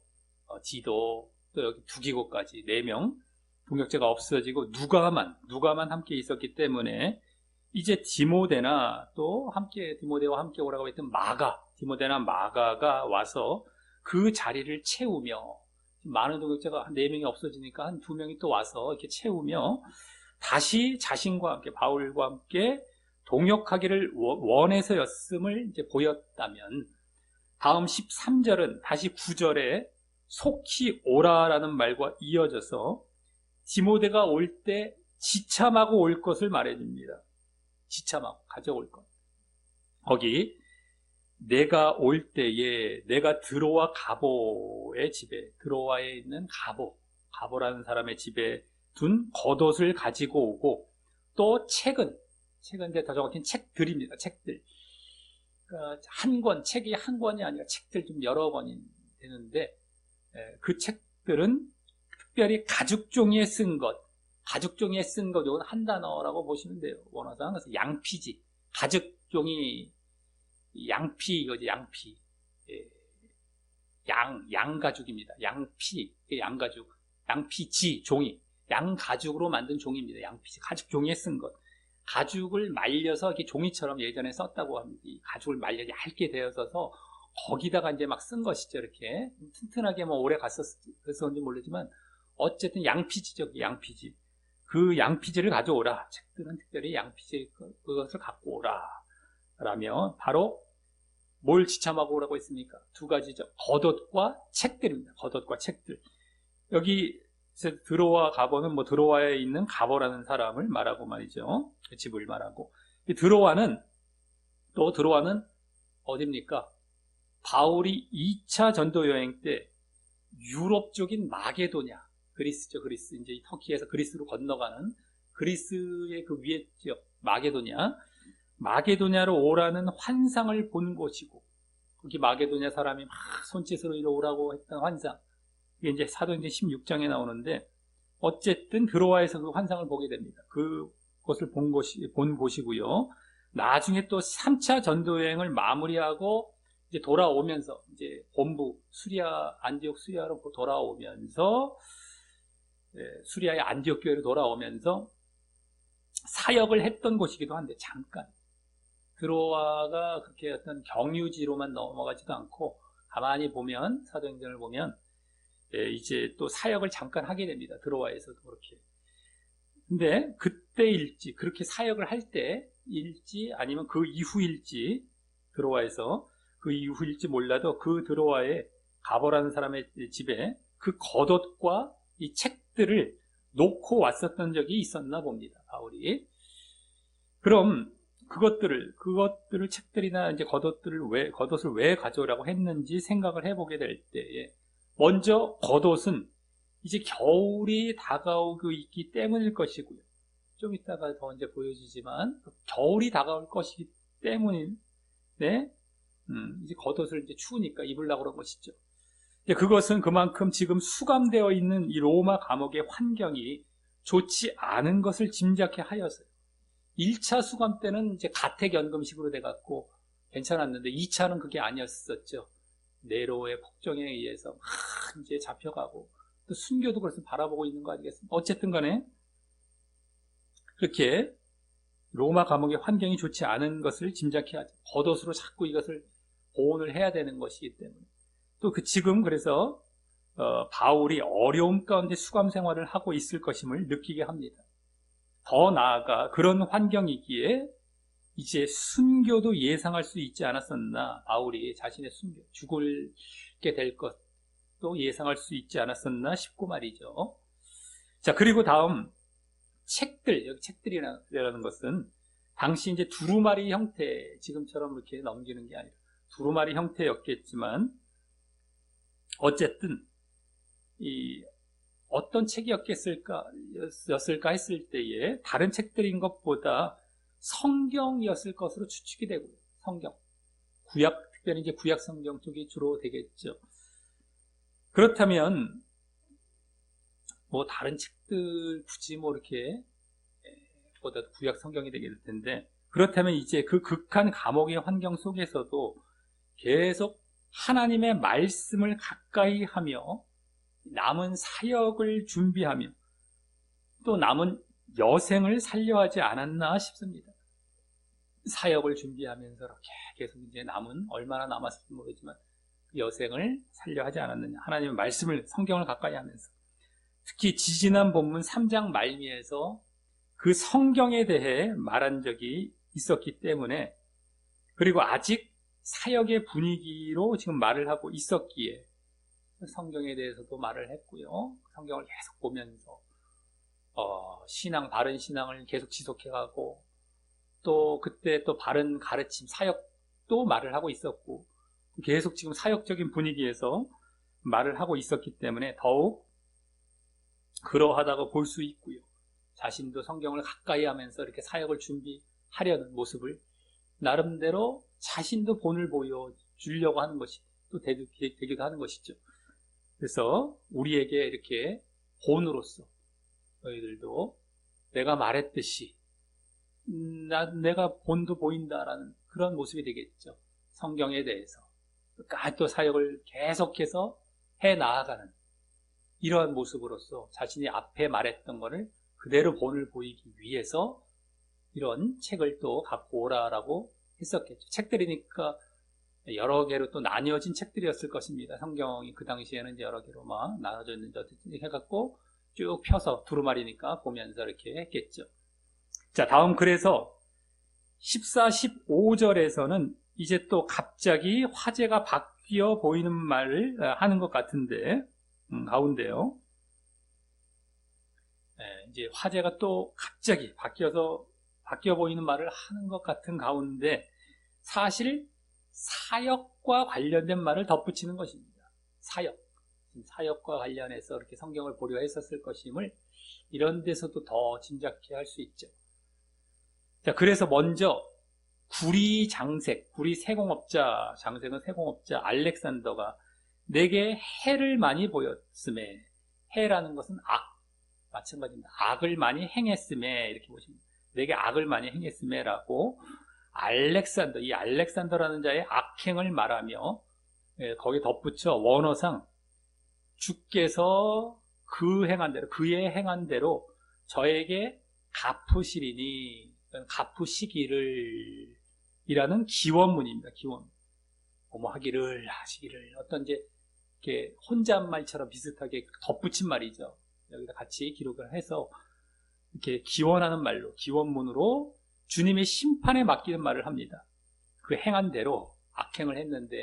디도, 또 여기 두기고까지 4명 동역자가 없어지고 누가만 함께 있었기 때문에 이제 디모데와 함께 오라고 했던 디모데나 마가가 와서 그 자리를 채우며, 많은 동역자가 한 4명이 없어지니까 한 2명이 또 와서 이렇게 채우며 다시 자신과 함께, 바울과 함께 동역하기를 원해서였음을 이제 보였다면, 다음 13절은 다시 9절에 속히 오라라는 말과 이어져서 디모데가 올 때 지참하고 올 것을 말해줍니다. 지참하고 가져올 것. 거기 내가 올 때에 내가 드로아 가보의 집에, 드로아에 있는 가보라는 사람의 집에 둔 겉옷을 가지고 오고, 또 책은 이제 더 정확히는 책들입니다. 책들. 그러니까 한 권, 책이 한 권이 아니라 책들 좀 여러 권이 되는데, 그 책들은 특별히 가죽 종이에 쓴 것, 이건 한 단어라고 보시면 돼요. 원어상. 그래서 양피지. 가죽 종이, 양피, 이거지, 양피. 예, 양가죽입니다. 양피, 양가죽. 양피지, 종이. 양가죽으로 만든 종이입니다. 양피지. 가죽 종이에 쓴 것. 가죽을 말려서 이렇게 종이처럼 예전에 썼다고 합니다. 이 가죽을 말려 얇게 되어서 거기다가 이제 막 쓴 것이죠. 이렇게 튼튼하게 뭐 오래 갔었는지 모르지만 어쨌든 양피지죠. 양피지. 그 양피지를 가져오라. 책들은 특별히 양피지 그것을 갖고 오라. 라며 바로 뭘 지참하고 오라고 했습니까? 두 가지죠. 겉옷과 책들입니다. 겉옷과 책들. 여기 드로아 가보는 뭐 드로아에 있는 가보라는 사람을 말하고 말이죠. 그 집을 말하고. 드로아는 어딥니까? 바울이 2차 전도 여행 때 유럽 쪽인 마게도냐, 그리스죠. 그리스. 이제 터키에서 그리스로 건너가는 그리스의 그 위에 지역 마게도냐로 오라는 환상을 본 곳이고, 거기 마게도냐 사람이 막 손짓으로 이리 오라고 했던 환상. 이게 이제 사도행전 16장에 나오는데, 어쨌든 드로아에서 그 환상을 보게 됩니다. 그것을 본 곳이고요. 나중에 또 3차 전도여행을 마무리하고 이제 돌아오면서, 이제 본부 안디옥 수리아로 돌아오면서, 수리아의 안디옥 교회로 돌아오면서 사역을 했던 곳이기도 한데, 잠깐 드로아가 그렇게 어떤 경유지로만 넘어가지도 않고, 가만히 보면 사도행전을 보면 이제 또 사역을 잠깐 하게 됩니다. 드로아에서도 그렇게. 근데 그때일지, 그렇게 사역을 할 때일지 아니면 그 이후일지, 드로아에서 그 이후일지 몰라도 그 드로아에 가보라는 사람의 집에 그 겉옷과 이 책들을 놓고 왔었던 적이 있었나 봅니다. 바울이. 그럼 그것들을 책들이나 이제 겉옷을 왜 가져오라고 했는지 생각을 해보게 될 때에, 먼저 겉옷은 이제 겨울이 다가오고 있기 때문일 것이고요. 좀 이따가 더 이제 보여주지만 겨울이 다가올 것이기 때문에 이제 겉옷을 이제 추우니까 입으려고 그런 것이죠. 그것은 그만큼 지금 수감되어 있는 이 로마 감옥의 환경이 좋지 않은 것을 짐작해 하여서요. 1차 수감 때는 이제 가택연금식으로 돼갖고 괜찮았는데 2차는 그게 아니었었죠. 네로의 폭정에 의해서 막 이제 잡혀가고, 또 순교도 그래서 바라보고 있는 거 아니겠습니까? 어쨌든 간에 그렇게 로마 감옥의 환경이 좋지 않은 것을 짐작해 하죠. 겉옷으로 자꾸 이것을 보온을 해야 되는 것이기 때문에. 또 지금 그래서 바울이 어려움 가운데 수감 생활을 하고 있을 것임을 느끼게 합니다. 더 나아가 그런 환경이기에 이제 순교도 예상할 수 있지 않았었나, 바울이 자신의 죽게 될 것도 예상할 수 있지 않았었나 싶고 말이죠. 자, 그리고 다음 여기 책들이라는 것은 당시 이제 두루마리 형태, 지금처럼 이렇게 넘기는 게 아니라 두루마리 형태였겠지만, 어쨌든 어떤 책이었을까 했을 때에 다른 책들인 것보다 성경이었을 것으로 추측이 되고요. 성경. 특별히 이제 구약 성경 쪽이 주로 되겠죠. 그렇다면, 뭐 다른 책들 굳이 뭐 이렇게, 보다 구약 성경이 되게 될 텐데, 그렇다면 이제 그 극한 감옥의 환경 속에서도 계속 하나님의 말씀을 가까이 하며, 남은 사역을 준비하며, 또 남은 여생을 살려하지 않았나 싶습니다. 사역을 준비하면서 이렇게 계속 이제 얼마나 남았을지 모르지만 여생을 살려하지 않았느냐. 하나님의 말씀을, 성경을 가까이 하면서. 특히 지지난 본문 3장 말미에서 그 성경에 대해 말한 적이 있었기 때문에, 그리고 아직 사역의 분위기로 지금 말을 하고 있었기에 성경에 대해서도 말을 했고요. 성경을 계속 보면서 바른 신앙을 계속 지속해가고, 또 그때 또 바른 가르침, 사역도 또 말을 하고 있었고 계속 지금 사역적인 분위기에서 말을 하고 있었기 때문에 더욱 그러하다고 볼 수 있고요. 자신도 성경을 가까이 하면서 이렇게 사역을 준비하려는 모습을 나름대로 자신도 본을 보여주려고 하는 것이 또 되기도 하는 것이죠. 그래서 우리에게 이렇게 본으로서 너희들도 내가 말했듯이 내가 본도 보인다라는 그런 모습이 되겠죠. 성경에 대해서 끝까지 또 사역을 계속해서 해 나아가는 이러한 모습으로서 자신이 앞에 말했던 것을 그대로 본을 보이기 위해서 이런 책을 또 갖고 오라라고 했었겠죠. 책들이니까 여러 개로 또 나뉘어진 책들이었을 것입니다. 성경이 그 당시에는 이제 여러 개로 막 나눠져 있는지 어떻게 해갖고 쭉 펴서 두루마리니까 보면서 이렇게 했겠죠. 자, 다음 그래서 14, 15절에서는 이제 또 갑자기 화제가 바뀌어 보이는 말을 하는 것 같은데, 가운데요. 이제 화제가 또 갑자기 바뀌어 보이는 말을 하는 것 같은 가운데 사실 사역과 관련된 말을 덧붙이는 것입니다. 사역과 관련해서 이렇게 성경을 보려 했었을 것임을 이런 데서도 더 짐작해 할 수 있죠. 자, 그래서 먼저 구리 세공업자, 장색은 세공업자 알렉산더가 내게 해를 많이 보였음에, 해라는 것은 마찬가지입니다. 악을 많이 행했음에, 이렇게 보십니다. 내게 악을 많이 행했음에라고 이 알렉산더라는 자의 악행을 말하며 거기에 덧붙여 원어상 주께서 그의 행한 대로 저에게 갚으시리니, 갚으시기를 이라는 기원문입니다. 기원. 하시기를 어떤 이제 이렇게 혼잣말처럼 비슷하게 덧붙인 말이죠. 여기다 같이 기록을 해서 이렇게 기원하는 말로, 기원문으로 주님의 심판에 맡기는 말을 합니다. 그 행한 대로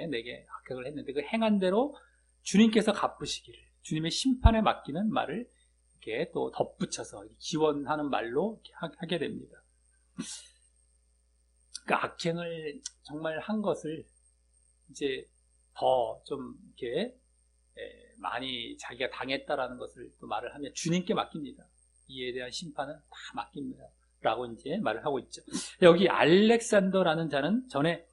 내게 악행을 했는데 그 행한 대로 주님께서 갚으시기를, 주님의 심판에 맡기는 말을 이렇게 또 덧붙여서 기원하는 말로 하게 됩니다. 그 악행을 정말 한 것을 이제 더 좀 이렇게 많이 자기가 당했다라는 것을 또 말을 하면 주님께 맡깁니다. 이에 대한 심판은 다 맡깁니다. 라고 이제 말을 하고 있죠. 여기 알렉산더라는 자는 전에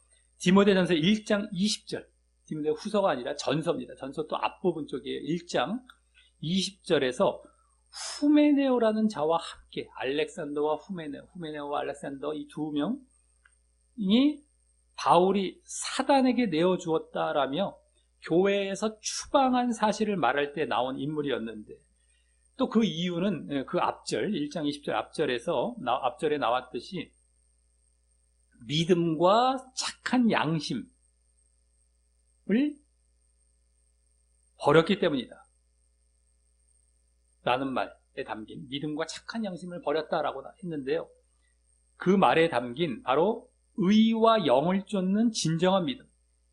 디모데전서 1장 20절, 디모데 후서가 아니라 전서입니다. 전서 또 앞부분 쪽에 1장 20절에서 후메네오라는 자와 함께 알렉산더와 후메네오와 알렉산더 이 두 명이 바울이 사단에게 내어주었다라며 교회에서 추방한 사실을 말할 때 나온 인물이었는데, 또 그 이유는 그 앞절 1장 20절 앞절에 나왔듯이 믿음과 착한 양심을 버렸기 때문이다 라는 말에 담긴, 믿음과 착한 양심을 버렸다라고 했는데요, 그 말에 담긴 바로 의와 영을 쫓는 진정한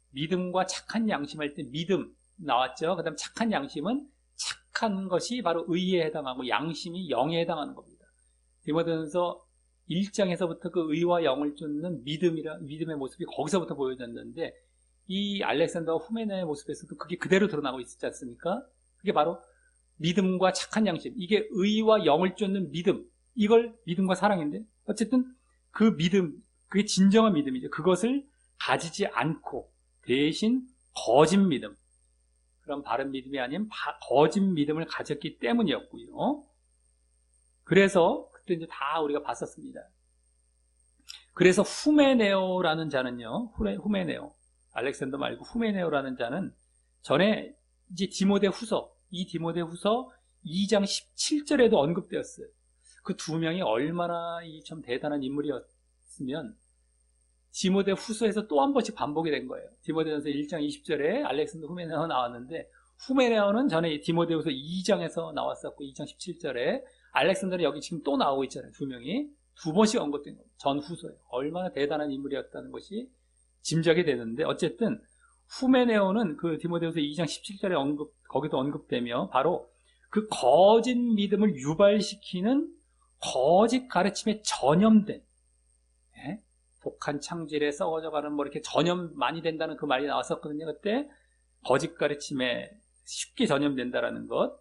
믿음과 착한 양심 할 때 믿음 나왔죠. 그 다음 착한 양심은 착한 것이 바로 의에 해당하고 양심이 영에 해당하는 겁니다. 디모데전서 1장에서부터 그 의와 영을 쫓는 믿음의 모습이 거기서부터 보여졌는데, 이 알렉산더와 후메네의 모습에서도 그게 그대로 드러나고 있지 않습니까? 그게 바로 믿음과 착한 양심, 이게 의와 영을 쫓는 믿음, 이걸 믿음과 사랑인데, 어쨌든 그 믿음, 그게 진정한 믿음이죠. 그것을 가지지 않고 대신 거짓 믿음, 그런 바른 믿음이 아닌 거짓 믿음을 가졌기 때문이었고요. 그래서 그때 이제 다 우리가 봤었습니다. 그래서 후메네오라는 자는요, 후메네오, 알렉산더 말고 후메네오라는 자는 전에 이제 디모데 후서 2장 17절에도 언급되었어요. 그 두 명이 얼마나 참 대단한 인물이었으면 디모데 후서에서 또 한 번씩 반복이 된 거예요. 디모데전서 1장 20절에 알렉산더 후메네오 나왔는데, 후메네오는 전에 디모데후서 2장에서 나왔었고 2장 17절에 알렉산더는 여기 지금 또 나오고 있잖아요. 두 명이 두 번씩 언급된 거예요. 전 후서에 얼마나 대단한 인물이었다는 것이 짐작이 되는데, 어쨌든 후메네오는 그 디모데후서 2장 17절에 거기도 언급되며 바로 그 거짓 믿음을 유발시키는 거짓 가르침에 전염된 독한 창질에 썩어져가는 뭐 이렇게 전염 많이 된다는 그 말이 나왔었거든요. 그때 거짓 가르침에 쉽게 전염된다라는 것,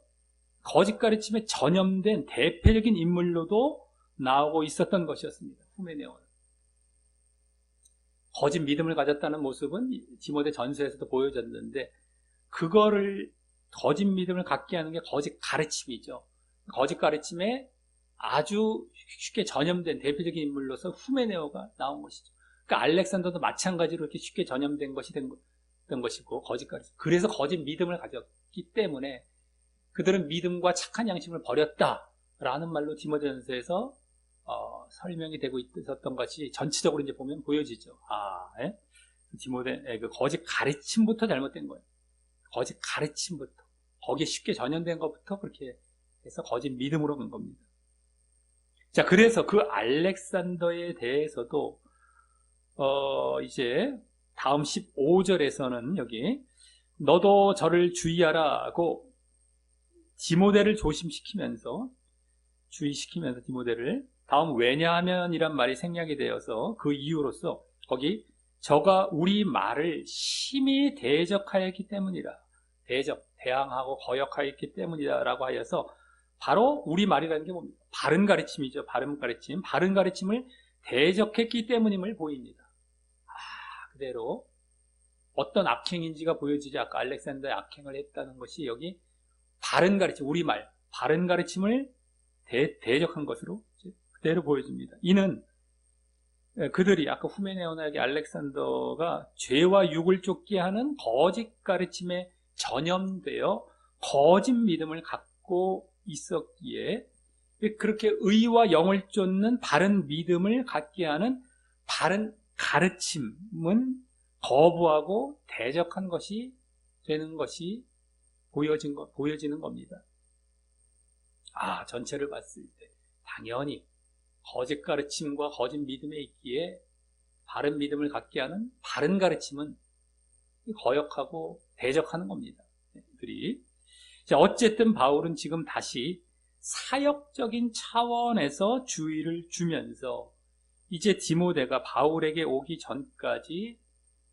거짓 가르침에 전염된 대표적인 인물로도 나오고 있었던 것이었습니다. 후메네오는. 거짓 믿음을 가졌다는 모습은 디모데 전서에서도 보여졌는데, 그거를 거짓 믿음을 갖게 하는 게 거짓 가르침이죠. 거짓 가르침에 아주 쉽게 전염된 대표적인 인물로서 후메네오가 나온 것이죠. 그러니까 알렉산더도 마찬가지로 이렇게 쉽게 전염된 것이 된 것이고, 거짓 가르침. 그래서 거짓 믿음을 가졌기 때문에 그들은 믿음과 착한 양심을 버렸다라는 말로 디모데전서에서 설명이 되고 있었던 것이 전체적으로 이제 보면 보여지죠. 예? 디모데 그 거짓 가르침부터 잘못된 거예요. 거짓 가르침부터, 거기에 쉽게 전염된 것부터 그렇게 해서 거짓 믿음으로 간 겁니다. 자, 그래서 그 알렉산더에 대해서도 이제 다음 15절에서는 여기 너도 저를 주의하라고 디모데를 조심시키면서, 주의시키면서 디모데를, 다음 왜냐하면이란 말이 생략이 되어서 그 이유로서 거기 저가 우리 말을 심히 대적하였기 때문이라, 대항하고 거역하였기 때문이다 라고 하여서, 바로 우리 말이라는 게 뭡니까? 바른 가르침이죠. 바른 가르침. 바른 가르침을 대적했기 때문임을 보입니다. 그대로 어떤 악행인지가 보여지지, 아까 알렉산더의 악행을 했다는 것이 여기 바른 가르침, 우리말, 바른 가르침을 대적한 것으로 그대로 보여집니다. 이는 그들이, 아까 후메네오나 여기 알렉산더가 죄와 육을 쫓게 하는 거짓 가르침에 전염되어 거짓 믿음을 갖고 있었기에, 그렇게 의와 영을 쫓는 바른 믿음을 갖게 하는 바른 가르침은 거부하고 대적한 것이 되는 것이 보여지는 겁니다. 전체를 봤을 때 당연히 거짓 가르침과 거짓 믿음에 있기에 바른 믿음을 갖게 하는 바른 가르침은 거역하고 대적하는 겁니다. 그들이. 자, 어쨌든 바울은 지금 다시 사역적인 차원에서 주의를 주면서 이제 디모데가 바울에게 오기 전까지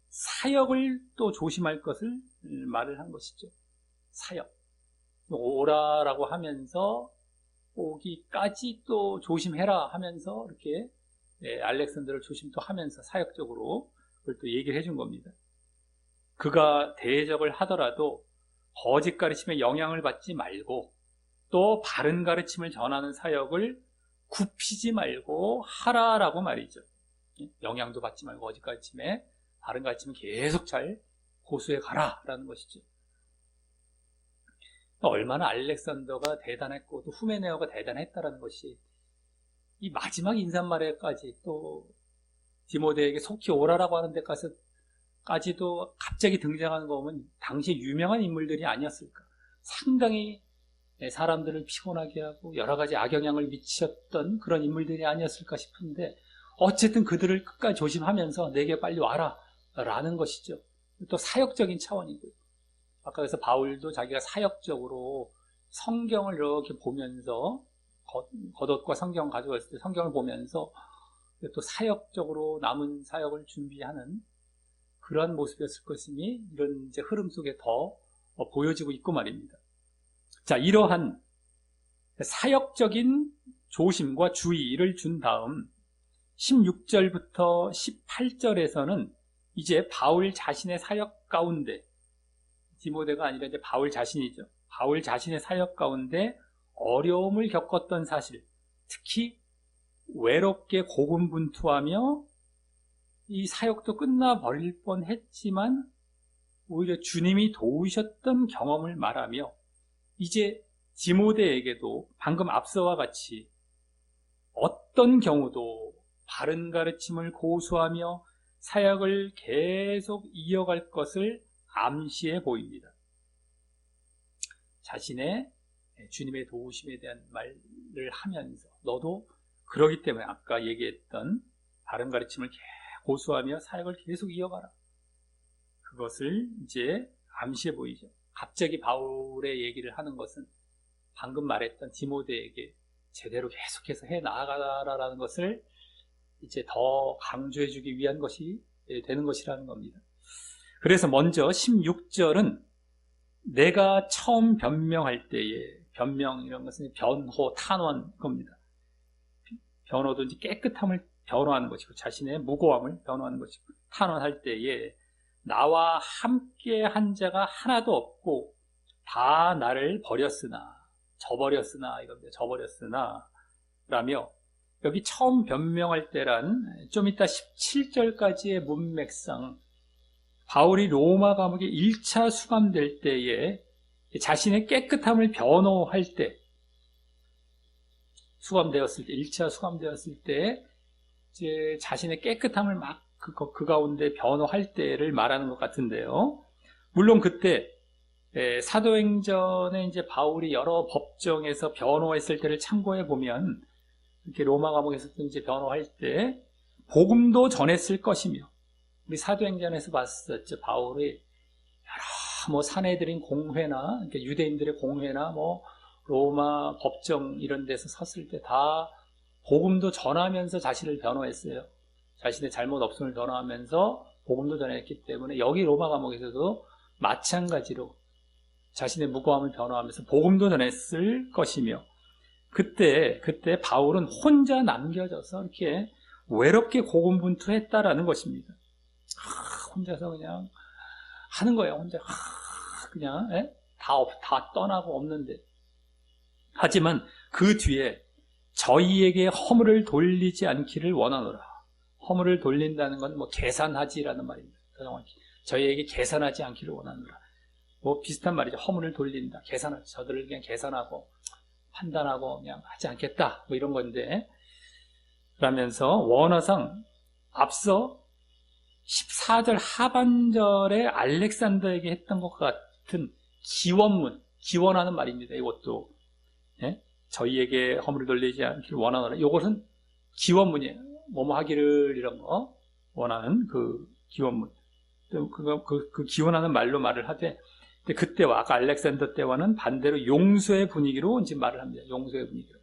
사역을 또 조심할 것을 말을 한 것이죠. 사역. 오라라고 하면서 오기까지 또 조심해라 하면서 이렇게 알렉산더를 조심 또 하면서 사역적으로 그걸 또 얘기를 해준 겁니다. 그가 대적을 하더라도 거짓 가르침에 영향을 받지 말고 또 바른 가르침을 전하는 사역을 굽히지 말고 하라라고 말이죠. 영향도 받지 말고 거짓 가르침에, 바른 가르침을 계속 잘 고수해 가라라는 것이죠. 얼마나 알렉산더가 대단했고 또 후메네오가 대단했다라는 것이 이 마지막 인사말에까지, 또 디모데에게 속히 오라라고 하는 데까지도 갑자기 등장하는 거 보면 당시 유명한 인물들이 아니었을까. 상당히 사람들을 피곤하게 하고 여러 가지 악영향을 미쳤던 그런 인물들이 아니었을까 싶은데, 어쨌든 그들을 끝까지 조심하면서 내게 빨리 와라 라는 것이죠. 또 사역적인 차원이고요. 아까 그래서 바울도 자기가 사역적으로 성경을 이렇게 보면서, 겉옷과 성경 가져갔을 때 성경을 보면서 또 사역적으로 남은 사역을 준비하는 그러한 모습이었을 것이니, 이런 이제 흐름 속에 더 보여지고 있고 말입니다. 자, 이러한 사역적인 조심과 주의를 준 다음 16절부터 18절에서는 이제 바울 자신의 사역 가운데, 디모데가 아니라 이제 바울 자신이죠. 바울 자신의 사역 가운데 어려움을 겪었던 사실, 특히 외롭게 고군분투하며 이 사역도 끝나버릴 뻔했지만 오히려 주님이 도우셨던 경험을 말하며, 이제 디모데에게도 방금 앞서와 같이 어떤 경우도 바른 가르침을 고수하며 사역을 계속 이어갈 것을 암시해 보입니다. 자신의 주님의 도우심에 대한 말을 하면서 너도 그러기 때문에 아까 얘기했던 바른 가르침을 고수하며 사역을 계속 이어가라. 그것을 이제 암시해 보이죠. 갑자기 바울의 얘기를 하는 것은 방금 말했던 디모데에게 제대로 계속해서 해 나아가라라는 것을 이제 더 강조해주기 위한 것이 되는 것이라는 겁니다. 그래서 먼저 16절은 내가 처음 변명할 때에, 변명 이런 것은 변호, 탄원 겁니다. 변호도 이제 깨끗함을 변호하는 것이고 자신의 무고함을 변호하는 것이고, 탄원할 때에 나와 함께 한 자가 하나도 없고 다 나를 버렸으나, 저버렸으나 이겁니다. 저버렸으나 라며, 여기 처음 변명할 때란 좀 이따 17절까지의 문맥상 바울이 로마 감옥에 1차 수감될 때에 자신의 깨끗함을 변호할 때, 수감되었을 때, 1차 수감되었을 때 이제 자신의 깨끗함을 막 그 가운데 변호할 때를 말하는 것 같은데요. 물론 그때 사도행전에 이제 바울이 여러 법정에서 변호했을 때를 참고해 보면 이렇게 로마 감옥에서 이제 변호할 때 복음도 전했을 것이며, 우리 사도행전에서 봤었죠. 바울이 여러 뭐 사내들인 공회나 유대인들의 공회나 뭐 로마 법정 이런 데서 섰을 때 다 복음도 전하면서 자신을 변호했어요. 자신의 잘못 없음을 변호하면서 복음도 전했기 때문에 여기 로마 감옥에서도 마찬가지로 자신의 무고함을 변호하면서 복음도 전했을 것이며, 그때 바울은 혼자 남겨져서 이렇게 외롭게 고군분투했다라는 것입니다. 혼자서 그냥 하는 거예요. 혼자 그냥 다 떠나고 없는데. 하지만 그 뒤에 저희에게 허물을 돌리지 않기를 원하노라. 허물을 돌린다는 건 뭐 계산하지라는 말입니다. 더 정확히 저희에게 계산하지 않기를 원하노라. 뭐 비슷한 말이죠. 허물을 돌린다, 계산하지. 저들을 그냥 계산하고 판단하고 그냥 하지 않겠다, 뭐 이런 건데, 그러면서 원어상 앞서 14절 하반절에 알렉산더에게 했던 것 같은 기원문, 기원하는 말입니다. 이것도 저희에게 허물을 돌리지 않기를 원하노라. 이것은 기원문이에요. 뭐뭐 하기를 이런 거 원하는 그 기원문. 그 기원하는 말로 말을 하되, 그때와 아까 알렉산더 때와는 반대로 용서의 분위기로 이제 말을 합니다. 용서의 분위기로.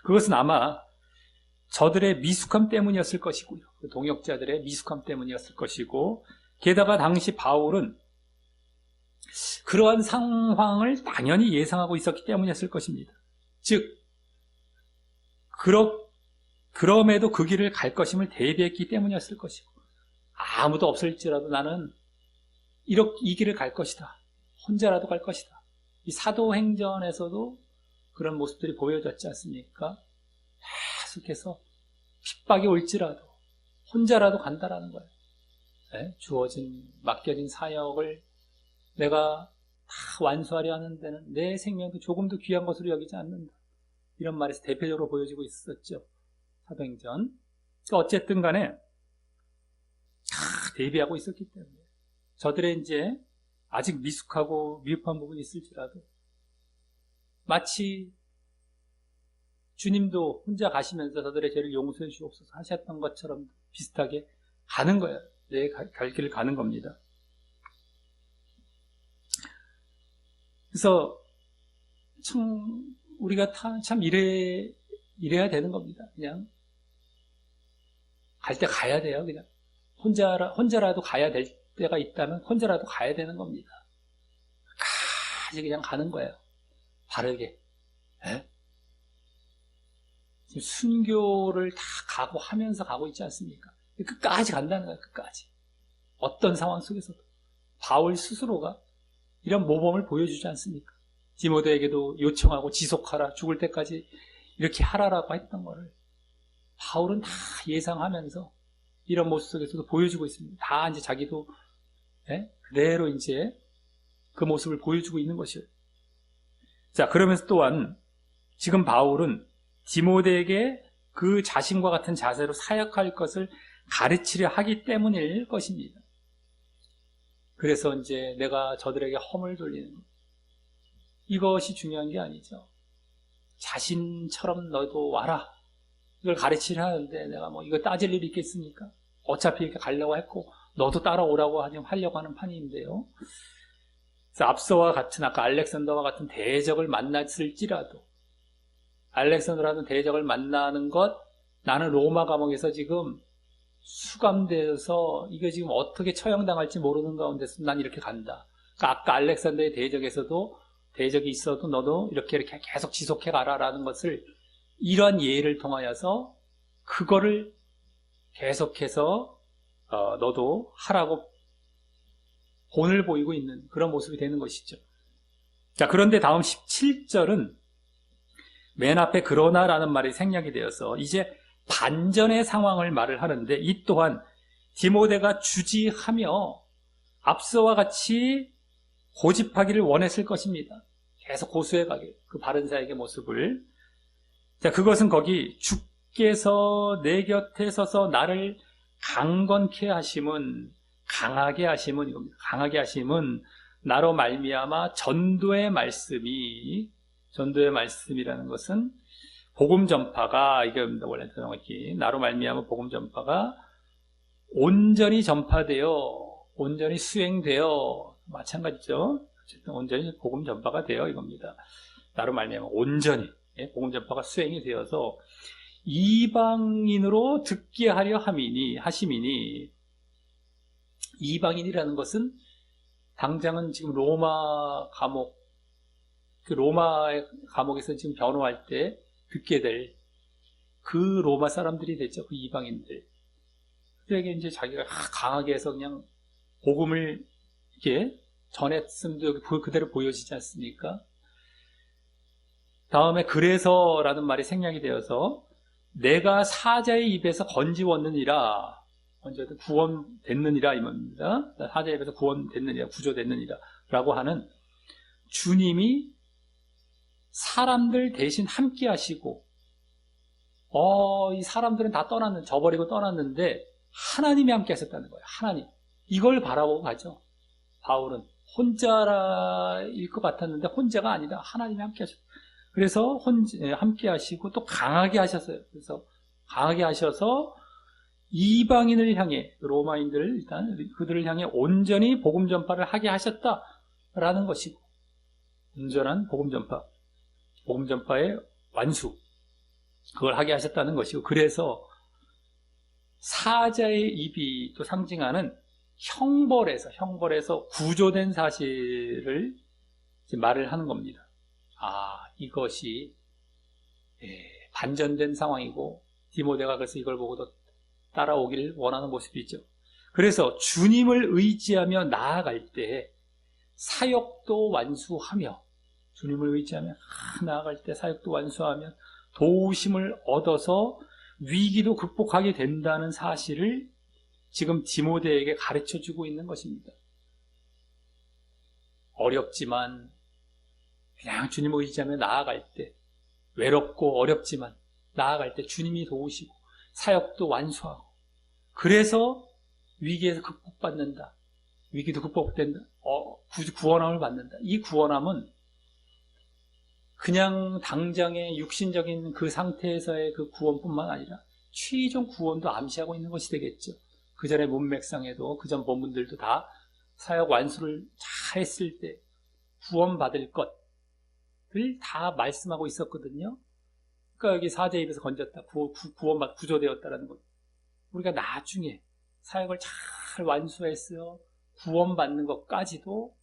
그것은 아마 저들의 미숙함 때문이었을 것이고요. 동역자들의 미숙함 때문이었을 것이고, 게다가 당시 바울은 그러한 상황을 당연히 예상하고 있었기 때문이었을 것입니다. 즉, 그럼에도 그 길을 갈 것임을 대비했기 때문이었을 것이고, 아무도 없을지라도 나는 이 길을 갈 것이다. 혼자라도 갈 것이다. 이 사도행전에서도 그런 모습들이 보여졌지 않습니까? 계속해서 핍박이 올지라도 혼자라도 간다라는 거예요. 맡겨진 사역을 내가 다 완수하려 하는 데는 내 생명도 조금도 귀한 것으로 여기지 않는다. 이런 말에서 대표적으로 보여지고 있었죠. 사도행전. 그러니까 어쨌든 간에 다 대비하고 있었기 때문에 저들의 이제 아직 미숙하고 미흡한 부분이 있을지라도 마치 주님도 혼자 가시면서 저들의 죄를 용서해 주옵소서 하셨던 것처럼 비슷하게 가는 거예요. 내 갈 길을 가는 겁니다. 그래서 참 우리가 참 이래야 되는 겁니다. 그냥 갈 때 가야 돼요. 그냥 혼자라도 가야 될 때가 있다면 혼자라도 가야 되는 겁니다. 그냥 가는 거예요. 바르게. 지금 순교를 다 각오하면서 가고 있지 않습니까? 끝까지 간다는 거예요. 끝까지. 어떤 상황 속에서도. 바울 스스로가 이런 모범을 보여주지 않습니까? 디모데에게도 요청하고 지속하라, 죽을 때까지 이렇게 하라라고 했던 거를 바울은 다 예상하면서 이런 모습 속에서도 보여주고 있습니다. 다 이제 자기도 그대로 이제 그 모습을 보여주고 있는 것이에요. 자, 그러면서 또한 지금 바울은 디모데에게 그 자신과 같은 자세로 사역할 것을 가르치려 하기 때문일 것입니다. 그래서 이제 내가 저들에게 허물 돌리는 것. 이것이 중요한 게 아니죠. 자신처럼 너도 와라. 이걸 가르치려 하는데 내가 뭐 이거 따질 일이 있겠습니까? 어차피 이렇게 가려고 했고 너도 따라오라고 하려고 하는 판인데요. 그래서 앞서와 같은 아까 알렉산더와 같은 대적을 만났을지라도 알렉산더라는 대적을 만나는 것 나는 로마 감옥에서 지금 수감되어서 이게 지금 어떻게 처형당할지 모르는 가운데서 난 이렇게 간다. 그러니까 아까 알렉산더의 대적에서도 대적이 있어도 너도 이렇게 계속 지속해 가라라는 것을 이러한 예를 통하여서 그거를 계속해서 너도 하라고 본을 보이고 있는 그런 모습이 되는 것이죠. 자, 그런데 다음 17절은 맨 앞에 그러나라는 말이 생략이 되어서 이제 반전의 상황을 말을 하는데, 이 또한 디모데가 주지하며 앞서와 같이 고집하기를 원했을 것입니다. 계속 고수해가게, 그 바른 사역의 모습을. 자, 그것은 거기 주께서 내 곁에 서서 나를 강건케 하심은, 강하게 하심은 이겁니다. 강하게 하심은 나로 말미암아 전도의 말씀이라는 것은 복음 전파가, 이게 원래 정확히 나로 말미암아 복음 전파가 온전히 전파되어, 온전히 수행되어, 마찬가지죠. 어쨌든 온전히 복음 전파가 되어 이겁니다. 나로 말미암아 온전히 복음 전파가 수행이 되어서 이방인으로 듣게 하려 하심이니, 이방인이라는 것은 당장은 지금 로마 감옥에서 지금 변호할 때 듣게 될 그 로마 사람들이 됐죠. 그 이방인들. 그들에게 이제 자기가 강하게 해서 그냥 복음을 이렇게 전했음도 그대로 보여지지 않습니까? 다음에 그래서라는 말이 생략이 되어서 내가 사자의 입에서 건지웠느니라, 구원됐느니라 이 말입니다. 사자의 입에서 구원됐느니라, 구조됐느니라 라고 하는 주님이 사람들 대신 함께 하시고, 이 사람들은 다 저버리고 떠났는데 하나님이 함께 하셨다는 거예요. 하나님. 이걸 바라보고 가죠. 바울은 혼자일 것 같았는데 혼자가 아니라 하나님이 함께 하셨어요. 그래서 함께 하시고 또 강하게 하셨어요. 그래서 강하게 하셔서 이방인을 향해, 로마인들을 일단 그들을 향해 온전히 복음 전파를 하게 하셨다라는 것이고, 온전한 복음 전파의 완수, 그걸 하게 하셨다는 것이고, 그래서 사자의 입이 또 상징하는 형벌에서 구조된 사실을 말을 하는 겁니다. 이것이 반전된 상황이고, 디모데가 그래서 이걸 보고도 따라오기를 원하는 모습이죠. 그래서 주님을 의지하며 나아갈 때 사역도 완수하며, 나아갈 때 사역도 완수하며 도우심을 얻어서 위기도 극복하게 된다는 사실을 지금 디모데에게 가르쳐주고 있는 것입니다. 어렵지만 그냥 주님을 의지하며 나아갈 때, 외롭고 어렵지만 나아갈 때 주님이 도우시고 사역도 완수하고, 그래서 위기에서 극복받는다, 위기도 극복된다, 구원함을 받는다. 이 구원함은 그냥 당장의 육신적인 그 상태에서의 그 구원뿐만 아니라 최종 구원도 암시하고 있는 것이 되겠죠. 그 전에 문맥상에도 그 전 본문들도 다 사역 완수를 잘 했을 때 구원받을 것을 다 말씀하고 있었거든요. 그러니까 여기 사자의 입에서 건졌다, 구조되었다라는 것. 우리가 나중에 사역을 잘 완수했어요. 구원받는 것까지도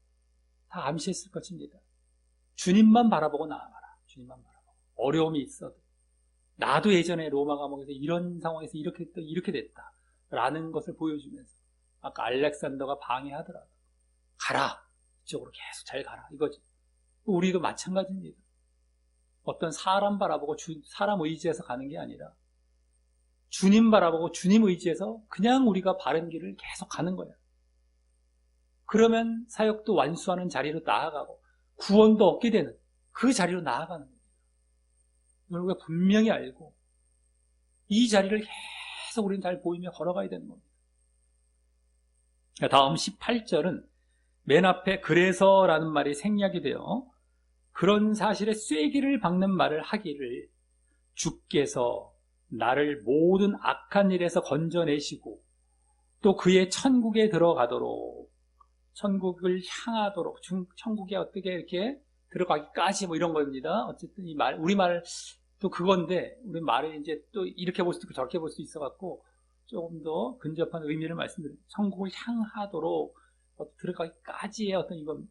다 암시했을 것입니다. 주님만 바라보고 나아가라. 주님만 바라보고. 어려움이 있어도. 나도 예전에 로마 감옥에서 이런 상황에서 이렇게 됐다 라는 것을 보여주면서, 아까 알렉산더가 방해하더라도 가라, 이쪽으로 계속 잘 가라, 이거죠. 우리도 마찬가지입니다. 어떤 사람 바라보고 사람 의지해서 가는 게 아니라 주님 바라보고 주님 의지해서 그냥 우리가 바른 길을 계속 가는 거예요. 그러면 사역도 완수하는 자리로 나아가고 구원도 얻게 되는 그 자리로 나아가는 겁니다. 이걸 우리가 분명히 알고 이 자리를 계속 우리는 잘 보이며 걸어가야 되는 겁니다. 다음 18절은 맨 앞에 그래서라는 말이 생략이 되어 그런 사실에 쐐기를 박는 말을 하기를, 주께서 나를 모든 악한 일에서 건져내시고 또 그의 천국에 들어가도록, 천국을 향하도록, 천국에 어떻게 이렇게 들어가기까지 이런 겁니다. 어쨌든 이 말, 우리말 또 그건데, 우리 말을 이제 또 이렇게 볼 수도 있고 저렇게 볼 수 있어갖고, 조금 더 근접한 의미를 말씀드립니다. 천국을 향하도록 들어가기까지의 어떤 이건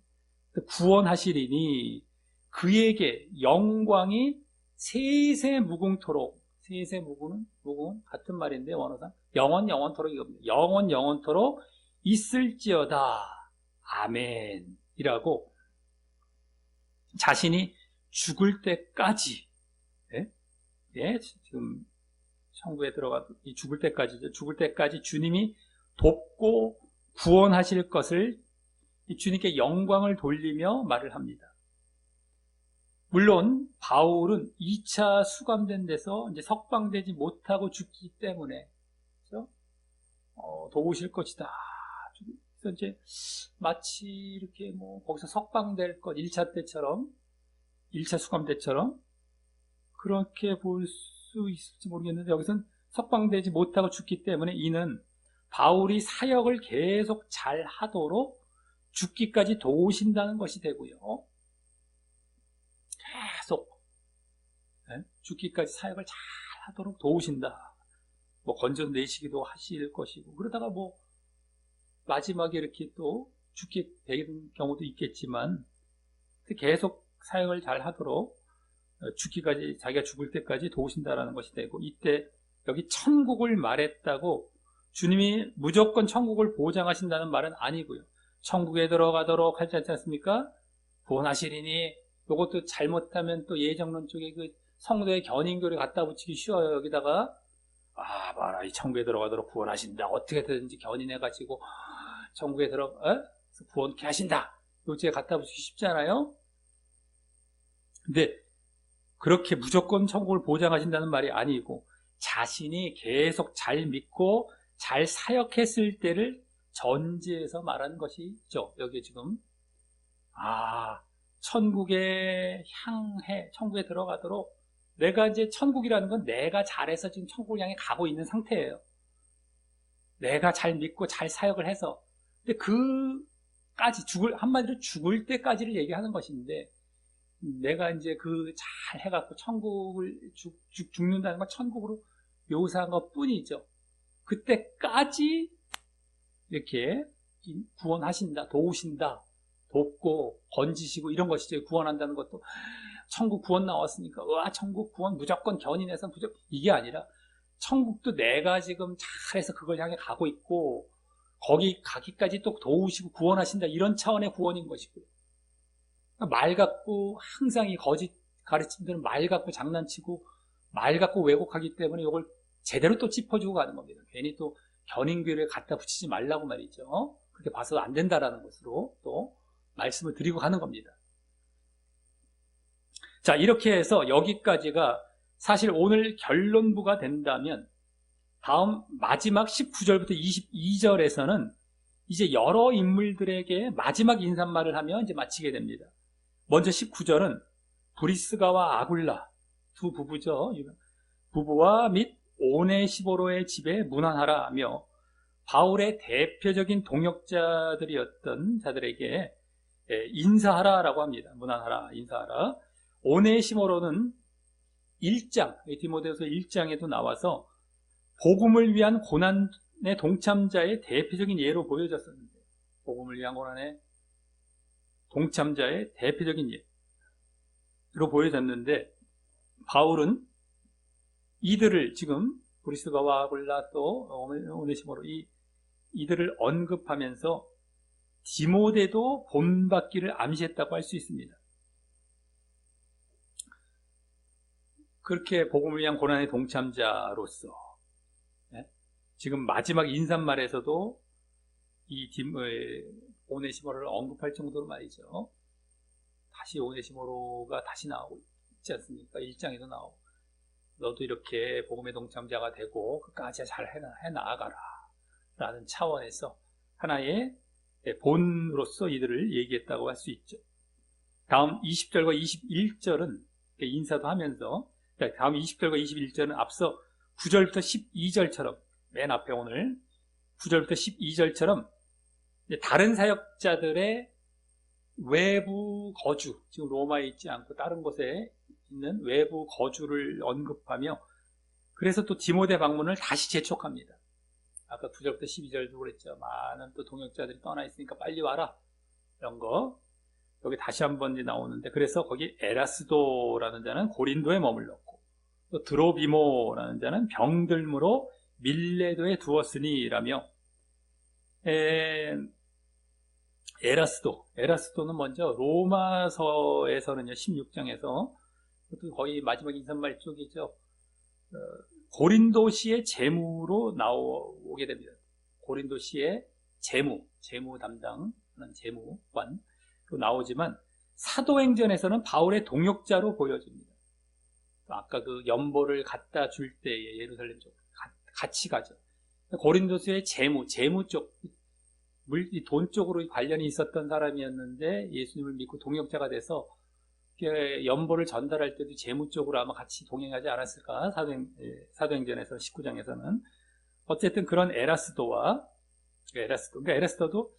구원하시리니 그에게 영광이 세세 무궁토록, 세세 무궁은 같은 말인데 원어상 영원토록 이겁니다. 영원토록 있을지어다. 아멘이라고 자신이 죽을 때까지, 예? 예, 지금 천국에 들어가 죽을 때까지 주님이 돕고 구원하실 것을 주님께 영광을 돌리며 말을 합니다. 물론 바울은 2차 수감된 데서 이제 석방되지 못하고 죽기 때문에, 그렇죠? 도우실 것이다. 그래서 이제 마치 이렇게 거기서 석방될 것 1차 때처럼, 1차 수감 때처럼 그렇게 볼 수 있을지 모르겠는데, 여기서는 석방되지 못하고 죽기 때문에 이는 바울이 사역을 계속 잘 하도록 죽기까지 도우신다는 것이 되고요. 계속 죽기까지 사역을 잘 하도록 도우신다. 건져내시기도 하실 것이고, 그러다가 마지막에 이렇게 또 죽게 되는 경우도 있겠지만, 계속 사역을 잘 하도록 죽기까지, 자기가 죽을 때까지 도우신다라는 것이 되고, 이때 여기 천국을 말했다고 주님이 무조건 천국을 보장하신다는 말은 아니고요. 천국에 들어가도록 하지 않습니까? 구원하시리니, 이것도 잘못하면 또 예정론 쪽에 그 성도의 견인교를 갖다 붙이기 쉬워요. 여기다가 봐라, 이 천국에 들어가도록 구원하신다. 어떻게든지 견인해가지고 천국에 구원케 하신다. 요지에 갖다 붙이기 쉽잖아요. 근데 그렇게 무조건 천국을 보장하신다는 말이 아니고, 자신이 계속 잘 믿고 잘 사역했을 때를 전제해서 말하는 것이죠. 여기 지금 천국에 향해, 천국에 들어가도록, 내가 이제 천국이라는 건 내가 잘해서 지금 천국을 향해 가고 있는 상태예요. 내가 잘 믿고 잘 사역을 해서. 근데 한마디로 죽을 때까지를 얘기하는 것인데, 내가 이제 잘 해갖고 천국을 죽는다는 건 천국으로 묘사한 것 뿐이죠. 그때까지 이렇게 구원하신다, 도우신다, 돕고 건지시고 이런 것이죠. 구원한다는 것도 천국 구원 나왔으니까 천국 구원 무조건 견인해서 이게 아니라, 천국도 내가 지금 잘해서 그걸 향해 가고 있고 거기 가기까지 또 도우시고 구원하신다, 이런 차원의 구원인 것이고요. 말 갖고 항상 이 거짓 가르침들은 말 갖고 장난치고 말 갖고 왜곡하기 때문에 이걸 제대로 또 짚어주고 가는 겁니다. 괜히 또 견인교를 갖다 붙이지 말라고 말이죠. 그렇게 봐서도 안 된다라는 것으로 또 말씀을 드리고 가는 겁니다. 자, 이렇게 해서 여기까지가 사실 오늘 결론부가 된다면, 다음 마지막 19절부터 22절에서는 이제 여러 인물들에게 마지막 인사말을 하며 이제 마치게 됩니다. 먼저 19절은 브리스가와 아굴라 두 부부죠. 부부와 및 오네시보로의 집에 문안하라 하며, 바울의 대표적인 동역자들이었던 자들에게 인사하라라고 합니다. 문안하라, 인사하라. 오네시모로는 1장, 디모데후서 1장에도 나와서 복음을 위한 고난의 동참자의 대표적인 예로 보여졌었는데, 복음을 위한 고난의 동참자의 대표적인 예로 보여졌는데, 바울은 이들을 지금 브리스가와 아굴라 또 오네시모로 이들을 언급하면서 디모데도 본받기를 암시했다고 할 수 있습니다. 그렇게 복음을 위한 고난의 동참자로서 지금 마지막 인사말에서도 이 오네시모로를 언급할 정도로 말이죠. 다시 오네시모로가 다시 나오고 있지 않습니까? 1장에도 나오고, 너도 이렇게 복음의 동참자가 되고 끝까지 잘 해나가라 라는 차원에서 하나의 본으로서 이들을 얘기했다고 할 수 있죠. 다음 20절과 21절은 인사도 하면서, 다음 20절과 21절은 앞서 9절부터 12절처럼, 맨 앞에 오늘 9절부터 12절처럼 다른 사역자들의 외부 거주, 지금 로마에 있지 않고 다른 곳에 있는 외부 거주를 언급하며 그래서 또 디모데 방문을 다시 재촉합니다. 아까 9절부터 12절도 그랬죠. 많은 또 동역자들이 떠나 있으니까 빨리 와라. 이런 거. 여기 다시 한번 나오는데 그래서 거기 에라스도라는 자는 고린도에 머물렀고 또 드로비모라는 자는 병들므로 밀레도에 두었으니라며 에라스도는 먼저 로마서에서는요 16장에서 거의 마지막 인사말 쪽이죠. 고린도시의 재무로 나오게 됩니다. 고린도시의 재무 담당하는 재무관 나오지만 사도행전에서는 바울의 동역자로 보여집니다. 아까 그 연보를 갖다 줄 때에 예루살렘 쪽 같이 가죠. 고린도스의 재무 쪽, 돈 쪽으로 관련이 있었던 사람이었는데 예수님을 믿고 동역자가 돼서 연보를 전달할 때도 재무 쪽으로 아마 같이 동행하지 않았을까? 사도행전에서 19장에서는 어쨌든 그런 그러니까 에라스도도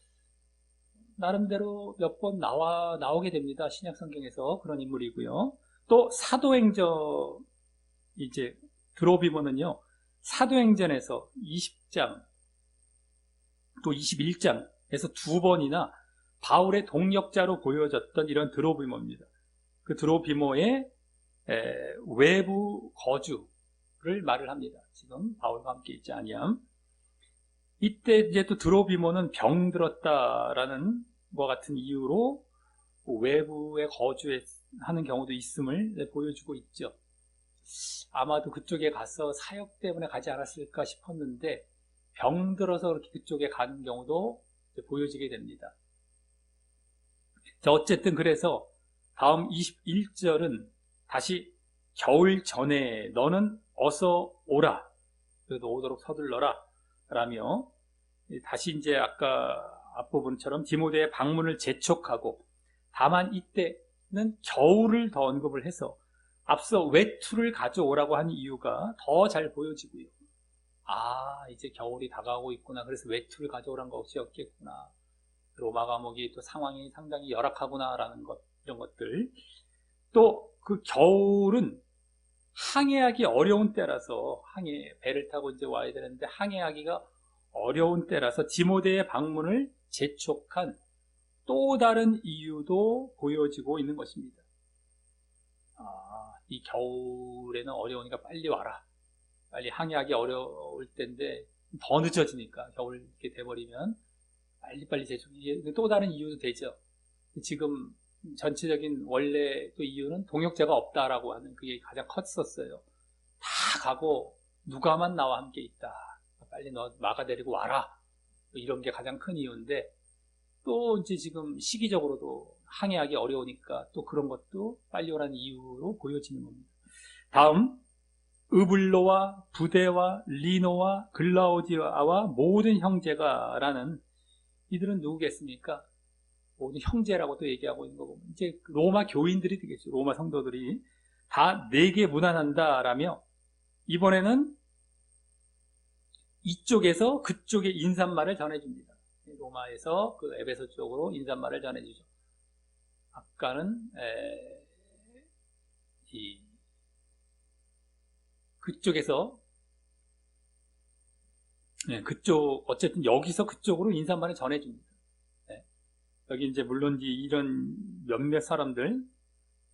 나름대로 몇 번 나오게 됩니다. 신약 성경에서 그런 인물이고요. 또 사도행전 이제 드로비모는요. 사도행전에서 20장 또 21장에서 두 번이나 바울의 동역자로 보여졌던 이런 드로비모입니다. 그 드로비모의 외부 거주를 말을 합니다. 지금 바울과 함께 있지 아니함. 이때 이제 또 드로비모는 병들었다라는 것 같은 이유로 외부에 거주하는 경우도 있음을 보여주고 있죠. 아마도 그쪽에 가서 사역 때문에 가지 않았을까 싶었는데 병들어서 그렇게 그쪽에 가는 경우도 보여지게 됩니다. 자, 어쨌든 그래서 다음 21절은 다시 겨울 전에 너는 어서 오라. 그래도 오도록 서둘러라. 라며 다시 이제 아까 앞부분처럼 디모데의 방문을 재촉하고 다만 이때는 겨울을 더 언급을 해서 앞서 외투를 가져오라고 한 이유가 더 잘 보여지고요. 이제 겨울이 다가오고 있구나. 그래서 외투를 가져오라는 것이었겠구나. 로마 감옥이 또 상황이 상당히 열악하구나라는 것, 이런 것들. 또 그 겨울은 항해하기 어려운 때라서 배를 타고 이제 와야 되는데 항해하기가 어려운 때라서 디모데의 방문을 재촉한 또 다른 이유도 보여지고 있는 것입니다. 이 겨울에는 어려우니까 빨리 와라. 빨리 항해하기 어려울 때인데 더 늦어지니까 겨울 이렇게 돼버리면 빨리빨리 재촉이 또 다른 이유도 되죠. 지금 전체적인 원래 또 이유는 동역자가 없다라고 하는 그게 가장 컸었어요. 다 가고 누가만 나와 함께 있다. 빨리 너 막아 데리고 와라. 이런 게 가장 큰 이유인데 또 이제 지금 시기적으로도 항해하기 어려우니까 또 그런 것도 빨리 오라는 이유로 보여지는 겁니다. 다음 으블로와 부데와 리노와 글라우디아와 모든 형제가 라는 이들은 누구겠습니까? 모든 형제라고 또 얘기하고 있는 거고 이제 로마 교인들이 되겠죠. 로마 성도들이 다 내게 무난한다 라며 이번에는 이쪽에서 그쪽에 인사말을 전해줍니다. 로마에서 그 에베소 쪽으로 인사말을 전해주죠. 아까는 그쪽에서 어쨌든 여기서 그쪽으로 인사말을 전해줍니다. 여기 이제 물론 이런 몇몇 사람들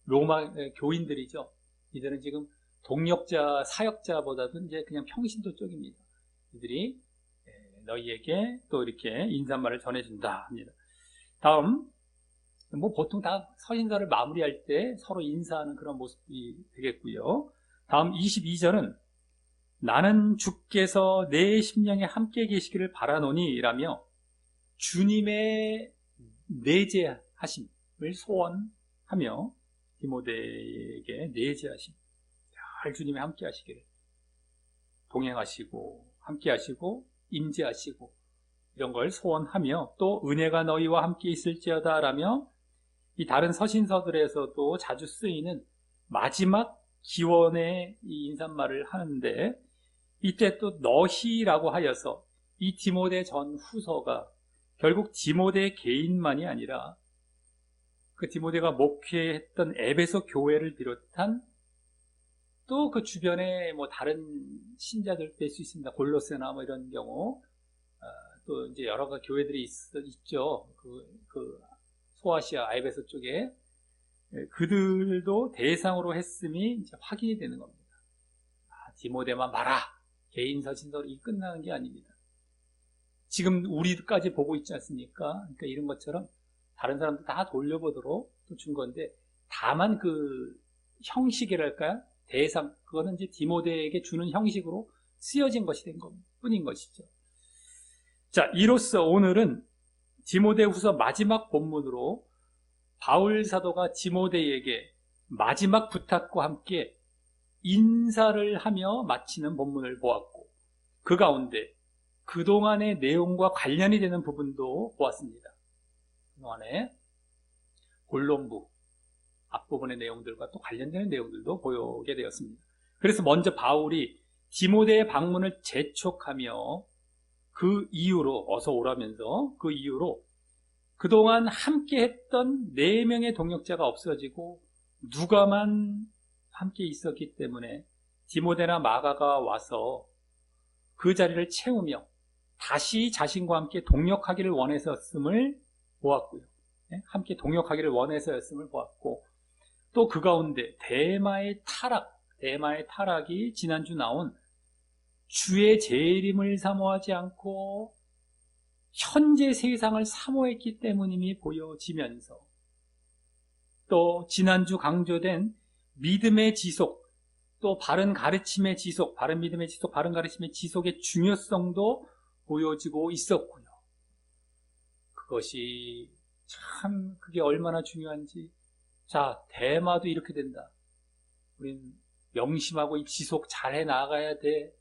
로마 교인들이죠. 이들은 지금 동역자 사역자보다도 이제 그냥 평신도 쪽입니다. 이들이 너희에게 또 이렇게 인사말을 전해준다 합니다. 다음 보통 다 서신서를 마무리할 때 서로 인사하는 그런 모습이 되겠고요. 다음 22절은 나는 주께서 내 심령에 함께 계시기를 바라노니 라며 주님의 내재하심을 소원하며 디모데에게 내재하심 잘 주님이 함께 하시기를 동행하시고 함께 하시고 임재하시고 이런 걸 소원하며 또 은혜가 너희와 함께 있을지어다 라며 이 다른 서신서들에서도 자주 쓰이는 마지막 기원의 이 인사말을 하는데 이때 또 너희라고 하여서 이 디모데 전 후서가 결국 디모데 개인만이 아니라 그 디모데가 목회했던 에베소 교회를 비롯한 또 그 주변에 뭐 다른 신자들 될 수 있습니다. 골로새나 뭐 이런 경우, 또 이제 여러 가지 교회들이 있죠. 그 소아시아 에베소 쪽에 그들도 대상으로 했음이 이제 확인이 되는 겁니다. 디모데만 봐라, 개인 서신서로 이 끝나는 게 아닙니다. 지금 우리까지 보고 있지 않습니까? 그러니까 이런 것처럼 다른 사람들 다 돌려보도록 또 준 건데, 다만 그 형식이랄까요? 대상, 그거는 이제 디모데에게 주는 형식으로 쓰여진 것이 된 것 뿐인 것이죠. 자, 이로써 오늘은 디모데후서 마지막 본문으로 바울 사도가 디모데에게 마지막 부탁과 함께 인사를 하며 마치는 본문을 보았고, 그 가운데 그동안의 내용과 관련이 되는 부분도 보았습니다. 그동안에 본론부 앞부분의 내용들과 또 관련되는 내용들도 보게 되었습니다. 그래서 먼저 바울이 디모데의 방문을 재촉하며 그 이유로, 어서 오라면서 그 이유로 그동안 함께 했던 4명의 동역자가 없어지고 누가만 함께 있었기 때문에 디모데나 마가가 와서 그 자리를 채우며 다시 자신과 함께 동역하기를 원했었음을 보았고요. 함께 동역하기를 원해서였음을 보았고, 또 그 가운데 대마의 타락이 지난주 나온 주의 재림을 사모하지 않고 현재 세상을 사모했기 때문임이 보여지면서, 또 지난주 강조된 믿음의 지속, 또 바른 가르침의 지속, 바른 믿음의 지속, 바른 가르침의 지속의 중요성도 보여지고 있었고요. 그것이 참 그게 얼마나 중요한지. 자, 대마도 이렇게 된다. 우린 명심하고 이 지속 잘해 나가야 돼.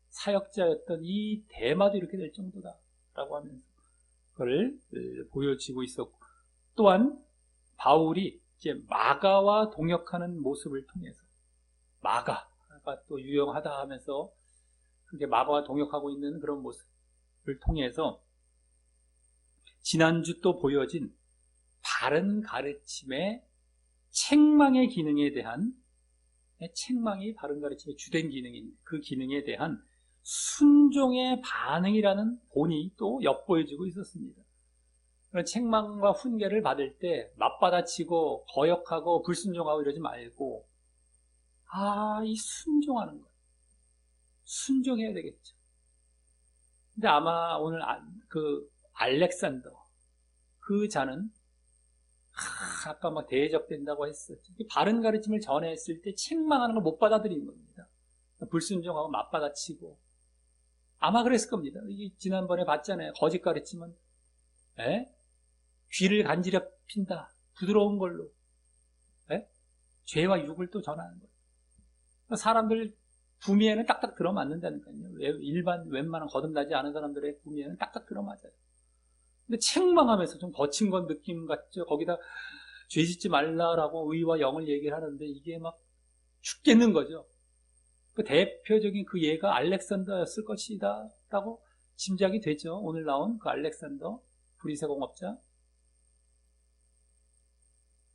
사역자였던 이 대마도 이렇게 될 정도다 라고 하면서 그걸 보여지고 있었고, 또한 바울이 이제 마가와 동역하는 모습을 통해서, 마가가 또 유용하다 하면서 그게 마가와 동역하고 있는 그런 모습을 통해서 지난주 또 보여진 바른 가르침의 책망의 기능에 대한, 책망이 바른 가르침의 주된 기능인 그 기능에 대한 순종의 반응이라는 본이 또 엿보여지고 있었습니다. 그런 책망과 훈계를 받을 때 맞받아치고 거역하고 불순종하고 이러지 말고, 이 순종하는 것, 순종해야 되겠죠. 근데 아마 오늘 그 알렉산더 그 자는 아까 막 대적된다고 했었죠. 바른 가르침을 전했을 때 책망하는 걸 못 받아들이는 겁니다. 불순종하고 맞받아치고 아마 그랬을 겁니다. 이게 지난번에 봤잖아요. 거짓 가르침은 귀를 간지럽힌다. 부드러운 걸로 죄와 육을 또 전하는 거예요. 사람들 구미에는 딱딱 들어맞는다니까요. 웬만한 거듭나지 않은 사람들의 구미에는 딱딱 들어맞아요. 근데 책망하면서 좀 거친 건 느낌 같죠. 거기다 죄 짓지 말라라고 의와 영을 얘기를 하는데 이게 막 죽겠는 거죠. 그 대표적인 그 예가 알렉산더였을 것이다 라고 짐작이 되죠. 오늘 나온 그 알렉산더 브리새공업자.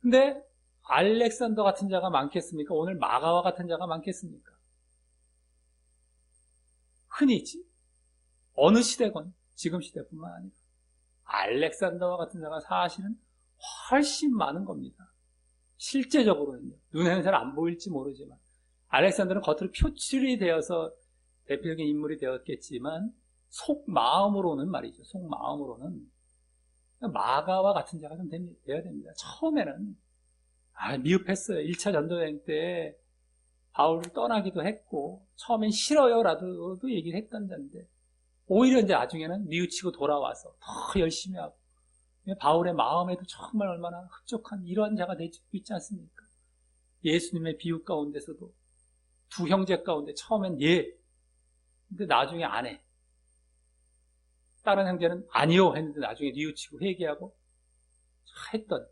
근데 알렉산더 같은 자가 많겠습니까? 오늘 마가와 같은 자가 많겠습니까? 흔히 어느 시대건 지금 시대뿐만 아니라 알렉산더와 같은 자가 사실은 훨씬 많은 겁니다. 실제적으로는요. 눈에는 잘 안 보일지 모르지만 알렉산더는 겉으로 표출이 되어서 대표적인 인물이 되었겠지만 속마음으로는 말이죠. 속마음으로는 마가와 같은 자가 좀 돼야 됩니다. 처음에는 미흡했어요. 1차 전도여행 때 바울을 떠나기도 했고 처음엔 싫어요라도 얘기를 했던 자인데 오히려 이제 나중에는 뉘우치고 돌아와서 더 열심히 하고 바울의 마음에도 정말 얼마나 흡족한 이러한 자가 되고 있지 않습니까? 예수님의 비유 가운데서도 두 형제 가운데 처음엔 근데 나중에 안 해. 다른 형제는 아니요 했는데 나중에 뉘우치고 회개하고 했던,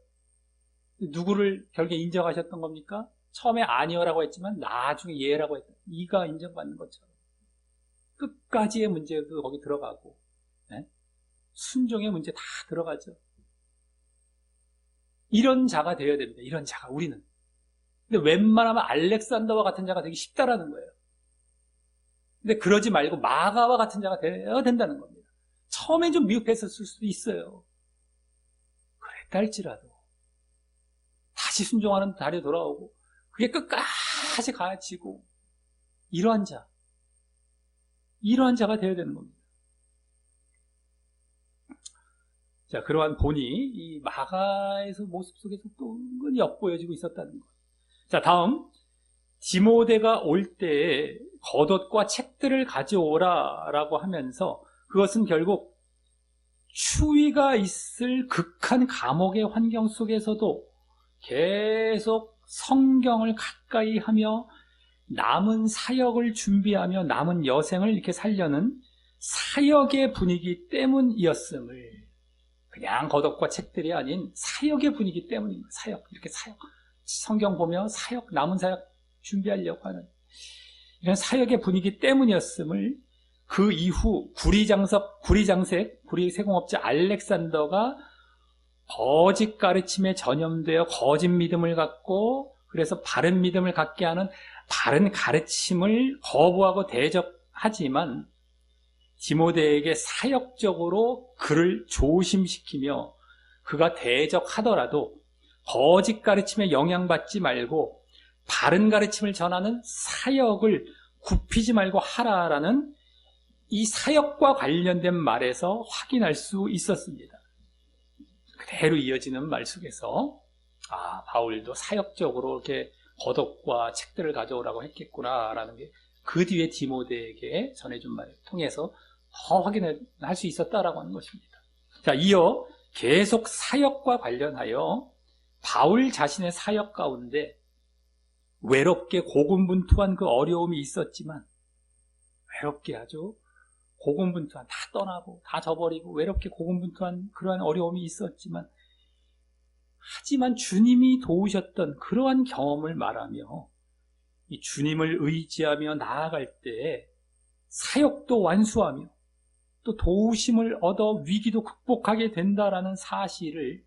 누구를 결국에 인정하셨던 겁니까? 처음에 아니요라고 했지만 나중에 예라고 했던, 이가 인정받는 것처럼 끝까지의 문제도 거기 들어가고 순종의 문제 다 들어가죠. 이런 자가 되어야 됩니다. 이런 자가 우리는. 근데 웬만하면 알렉산더와 같은 자가 되기 쉽다라는 거예요. 근데 그러지 말고 마가와 같은 자가 되어야 된다는 겁니다. 처음엔 좀 미흡했었을 수도 있어요. 그랬다 할지라도 다시 순종하는 달에 돌아오고 그게 끝까지 가르치고 이러한 자가 되어야 되는 겁니다. 자, 그러한 본이 이 마가에서 모습 속에서 또 은근히 엿보여지고 있었다는 것. 자, 다음 디모데가 올 때에 겉옷과 책들을 가져오라라고 하면서 그것은 결국 추위가 있을 극한 감옥의 환경 속에서도 계속 성경을 가까이 하며 남은 사역을 준비하며 남은 여생을 이렇게 살려는 사역의 분위기 때문이었음을, 그냥 겉옷과 책들이 아닌 사역의 분위기 때문입니다. 이렇게 사역, 성경 보며 사역, 남은 사역 준비하려고 하는 이런 사역의 분위기 때문이었음을 그 이후 구리세공업자 알렉산더가 거짓 가르침에 전염되어 거짓 믿음을 갖고, 그래서 바른 믿음을 갖게 하는 바른 가르침을 거부하고 대적하지만 디모데에게 사역적으로 그를 조심시키며 그가 대적하더라도 거짓 가르침에 영향받지 말고 바른 가르침을 전하는 사역을 굽히지 말고 하라라는 이 사역과 관련된 말에서 확인할 수 있었습니다. 그대로 이어지는 말 속에서 바울도 사역적으로 이렇게 겉옷과 책들을 가져오라고 했겠구나라는 게 그 뒤에 디모데에게 전해준 말을 통해서 더 확인할 수 있었다라고 하는 것입니다. 자, 이어 계속 사역과 관련하여 바울 자신의 사역 가운데 외롭게 고군분투한 그 어려움이 있었지만, 외롭게 아주 고군분투한, 다 떠나고 다 저버리고 외롭게 고군분투한 그러한 어려움이 있었지만, 하지만 주님이 도우셨던 그러한 경험을 말하며 이 주님을 의지하며 나아갈 때 사역도 완수하며 또 도우심을 얻어 위기도 극복하게 된다라는 사실을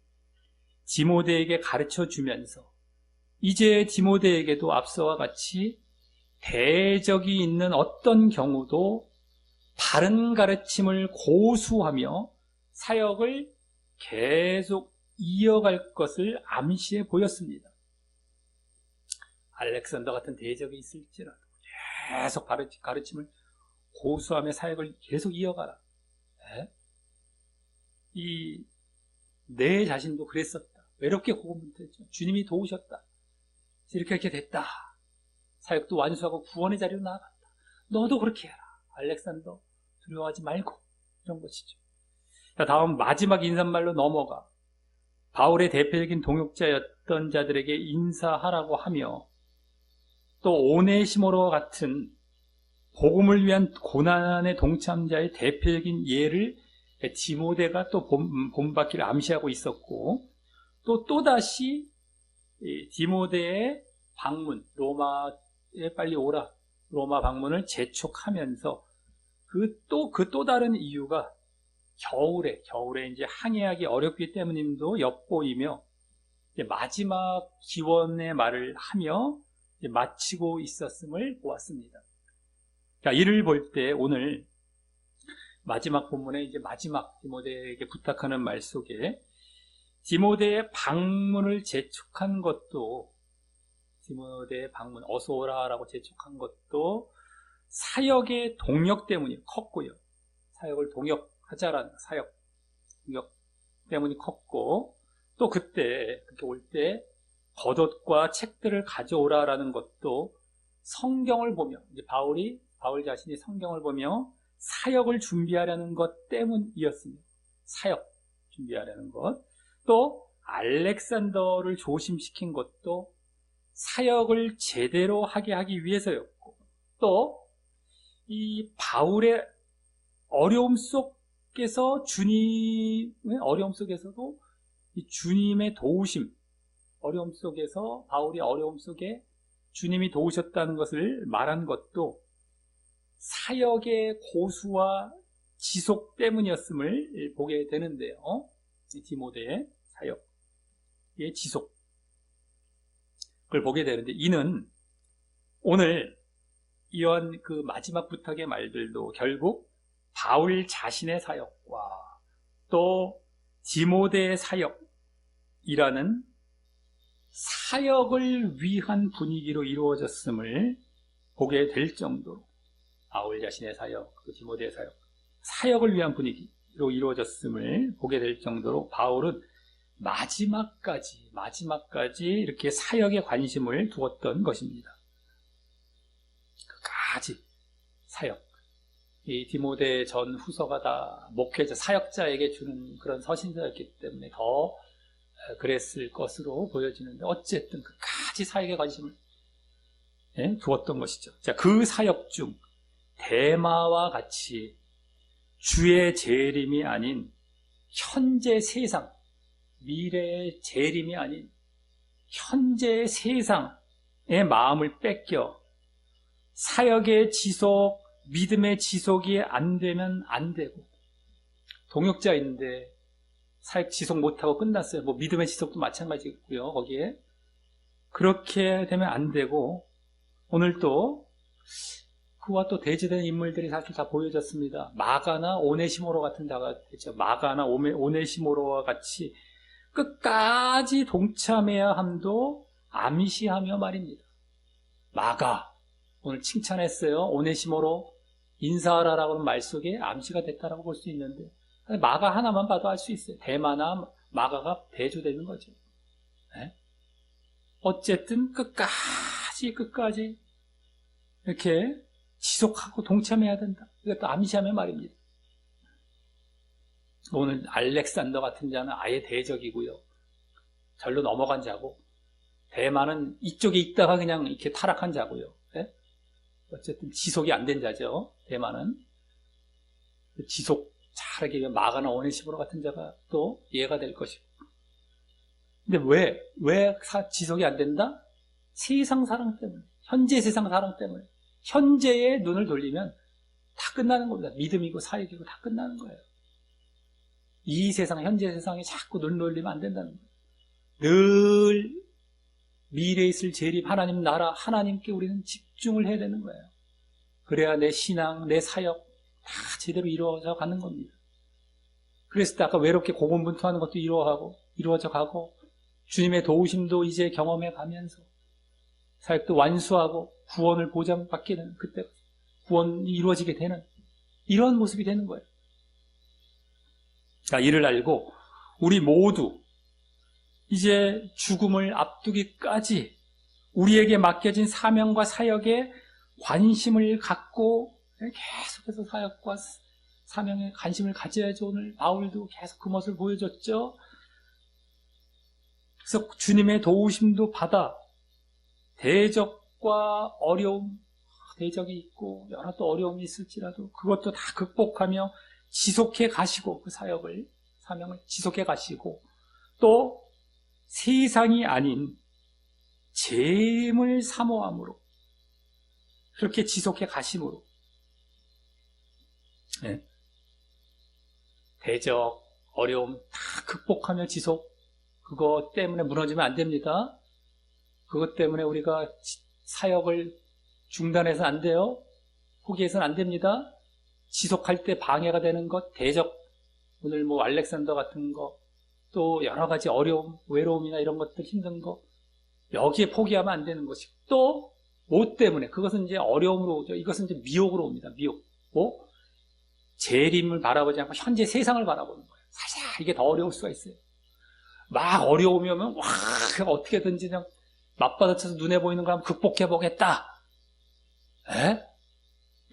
디모데에게 가르쳐 주면서, 이제 디모데에게도 앞서와 같이 대적이 있는 어떤 경우도 바른 가르침을 고수하며 사역을 계속 이어갈 것을 암시해 보였습니다. 알렉산더 같은 대적이 있을지라도 계속 가르침을 고수하며 사역을 계속 이어가라. 내 자신도 그랬었다. 외롭게 고군분투했죠. 주님이 도우셨다. 이렇게 됐다. 사역도 완수하고 구원의 자리로 나아갔다. 너도 그렇게 해라. 알렉산더, 두려워하지 말고. 이런 것이죠. 자, 다음 마지막 인사말로 넘어가 바울의 대표적인 동역자였던 자들에게 인사하라고 하며, 또 오네시모로와 같은 복음을 위한 고난의 동참자의 대표적인 예를 디모데가 또 본받기를 암시하고 있었고, 또다시 디모데의 방문, 로마에 빨리 오라, 로마 방문을 재촉하면서 또 다른 이유가 겨울에 이제 항해하기 어렵기 때문임도 엿보이며 마지막 기원의 말을 하며 마치고 있었음을 보았습니다. 자, 이를 볼 때 오늘 마지막 본문에 이제 마지막 디모데에게 부탁하는 말 속에 디모데의 방문을 재촉한 것도, 디모데의 방문, 어서 오라라고 재촉한 것도 사역의 동력 때문이 컸고요. 사역을 동역하자라는 동역 때문이 컸고, 또 그때 그렇게 올 때 겉옷과 책들을 가져오라라는 것도 성경을 보며, 이제 바울 자신이 성경을 보며 사역을 준비하려는 것 때문이었습니다. 사역 준비하려는 것. 또 알렉산더를 조심시킨 것도 사역을 제대로 하기 위해서였고, 또 이 바울의 어려움 속에서 주님의 어려움 속에서도 이 주님의 도우심, 어려움 속에서 바울이 어려움 속에 주님이 도우셨다는 것을 말한 것도 사역의 고수와 지속 때문이었음을 보게 되는데요. 디모데의 사역. 지속, 그걸 보게 되는데, 이는 오늘 이런 그 마지막 부탁의 말들도 결국 바울 자신의 사역과 또 디모데의 사역이라는 사역을 위한 분위기로 이루어졌음을 보게 될 정도로, 바울 자신의 사역, 그 디모데의 사역, 사역을 위한 분위기로 이루어졌음을 보게 될 정도로 바울은 마지막까지 이렇게 사역에 관심을 두었던 것입니다. 끝까지 사역. 이 디모데 전 후서가 다 목회자, 사역자에게 주는 그런 서신서였기 때문에 더 그랬을 것으로 보여지는데, 어쨌든 끝까지 사역에 관심을 두었던 것이죠. 자, 그 사역 중 데마와 같이 주의 재림이 아닌 현재 세상, 미래의 재림이 아닌 현재 세상의 마음을 뺏겨 사역의 지속, 믿음의 지속이 안 되면 안 되고, 동역자인데 사역 지속 못하고 끝났어요. 뭐 믿음의 지속도 마찬가지고요. 거기에 그렇게 되면 안 되고, 오늘 또 그와 또 대지된 인물들이 사실 다 보여졌습니다. 마가나 오네시모로 같은 자가 되죠. 마가나 오네시모로와 같이 끝까지 동참해야 함도 암시하며 말입니다. 마가 오늘 칭찬했어요. 오네시모로 인사하라라고 하는 말 속에 암시가 됐다라고 볼 수 있는데, 마가 하나만 봐도 알 수 있어요. 대마나 마가가 대조되는 거죠. 네? 어쨌든 끝까지 이렇게 지속하고 동참해야 된다. 이것도 암시하며 말입니다. 오늘 알렉산더 같은 자는 아예 대적이고요. 절로 넘어간 자고, 대마는 이쪽에 있다가 그냥 이렇게 타락한 자고요. 네? 어쨌든 지속이 안 된 자죠. 대마는 지속 잘하게 마가나 오네시모로 같은 자가 또 이해가 될 것이고. 근데 왜 지속이 안 된다? 세상 사랑 때문에, 현재 세상 사랑 때문에. 현재에 눈을 돌리면 다 끝나는 겁니다. 믿음이고 사역이고 다 끝나는 거예요. 이 세상, 현재 세상에 자꾸 눈을 돌리면 안 된다는 거예요. 늘 미래에 있을 재림, 하나님 나라, 하나님께 우리는 집중을 해야 되는 거예요. 그래야 내 신앙, 내 사역 다 제대로 이루어져 가는 겁니다. 그랬을 때 아까 외롭게 고군분투하는 것도 이루어져 가고, 주님의 도우심도 이제 경험해 가면서 사역도 완수하고 구원을 보장받게 되는, 그때 구원이 이루어지게 되는 이런 모습이 되는 거예요. 자, 이를 알고 우리 모두 이제 죽음을 앞두기까지 우리에게 맡겨진 사명과 사역에 관심을 갖고 계속해서 사역과 사명에 관심을 가져야지. 오늘 바울도 계속 그 모습을 보여줬죠. 그래서 주님의 도우심도 받아 대적과 어려움, 대적이 있고 여러 또 어려움이 있을지라도 그것도 다 극복하며 지속해 가시고, 그 사명을 지속해 가시고, 또 세상이 아닌 재물 사모함으로 그렇게 지속해 가심으로, 네. 대적, 어려움 다 극복하며 지속, 그것 때문에 무너지면 안 됩니다. 그것 때문에 우리가 사역을 중단해서는 안 돼요. 포기해서는 안 됩니다. 지속할 때 방해가 되는 것, 대적, 오늘 뭐 알렉산더 같은 거, 또 여러 가지 어려움, 외로움이나 이런 것들 힘든 거, 여기에 포기하면 안 되는 것이고, 또 뭐 때문에, 그것은 이제 어려움으로 오죠. 이것은 이제 미혹으로 옵니다. 미혹. 뭐 재림을 바라보지 않고 현재 세상을 바라보는 거예요. 사실 이게 더 어려울 수가 있어요. 막 어려움이 오면 와, 어떻게든지 그냥 맞받아쳐서 눈에 보이는 걸 한번 극복해 보겠다.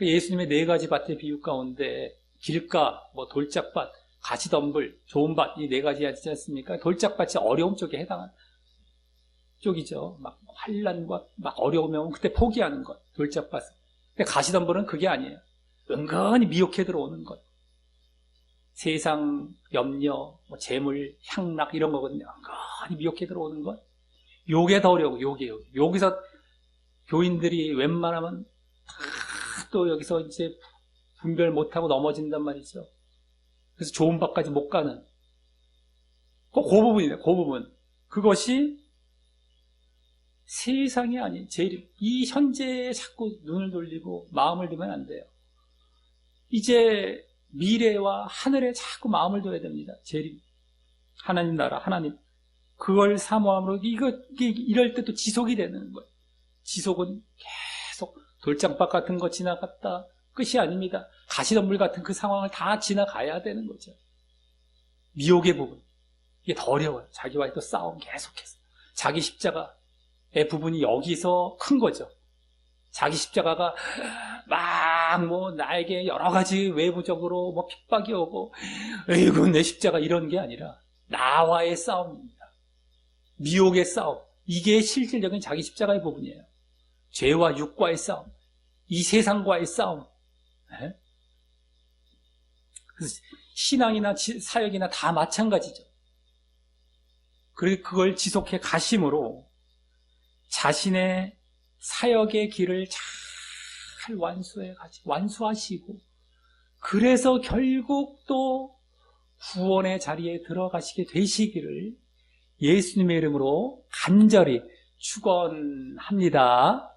예수님의 4가지 밭의 비유 가운데 길가, 뭐 돌짝밭, 가시덤불, 좋은 밭, 이 4가지 하지 않습니까? 돌짝밭이 어려움 쪽에 해당하는 쪽이죠. 막 환난과 막 어려움이 오면 그때 포기하는 것, 돌짝밭은. 근데 가시덤불은 그게 아니에요. 은근히 미혹해 들어오는 것. 세상 염려, 뭐 재물, 향락 이런 거거든요. 은근히 미혹해 들어오는 것. 요게 더 어려워. 여기서 교인들이 웬만하면 또 여기서 이제 분별 못하고 넘어진단 말이죠. 그래서 좋은 밭까지 못 가는. 그 부분이네, 그 부분. 그것이 세상이 아닌 재림, 이 현재에 자꾸 눈을 돌리고 마음을 두면 안 돼요. 이제 미래와 하늘에 자꾸 마음을 둬야 됩니다. 재림, 하나님 나라, 하나님, 그걸 사모함으로 이게 이럴 때 또 지속이 되는 거예요. 지속은 계속 돌장박 같은 거 지나갔다 끝이 아닙니다. 가시덤불 같은 그 상황을 다 지나가야 되는 거죠. 미혹의 부분, 이게 더 어려워요. 자기와의 또 싸움 계속해서. 자기 십자가의 부분이 여기서 큰 거죠. 자기 십자가가 막 나에게 여러 가지 외부적으로 핍박이 오고, 에이구 내 십자가 이런 게 아니라 나와의 싸움입니다. 미혹의 싸움, 이게 실질적인 자기 십자가의 부분이에요. 죄와 육과의 싸움, 이 세상과의 싸움. 그래서 신앙이나 사역이나 다 마찬가지죠. 그리고 그걸 지속해 가심으로 자신의 사역의 길을 잘 완수하시고, 그래서 결국 또 구원의 자리에 들어가시게 되시기를 예수님의 이름으로 간절히 축원합니다.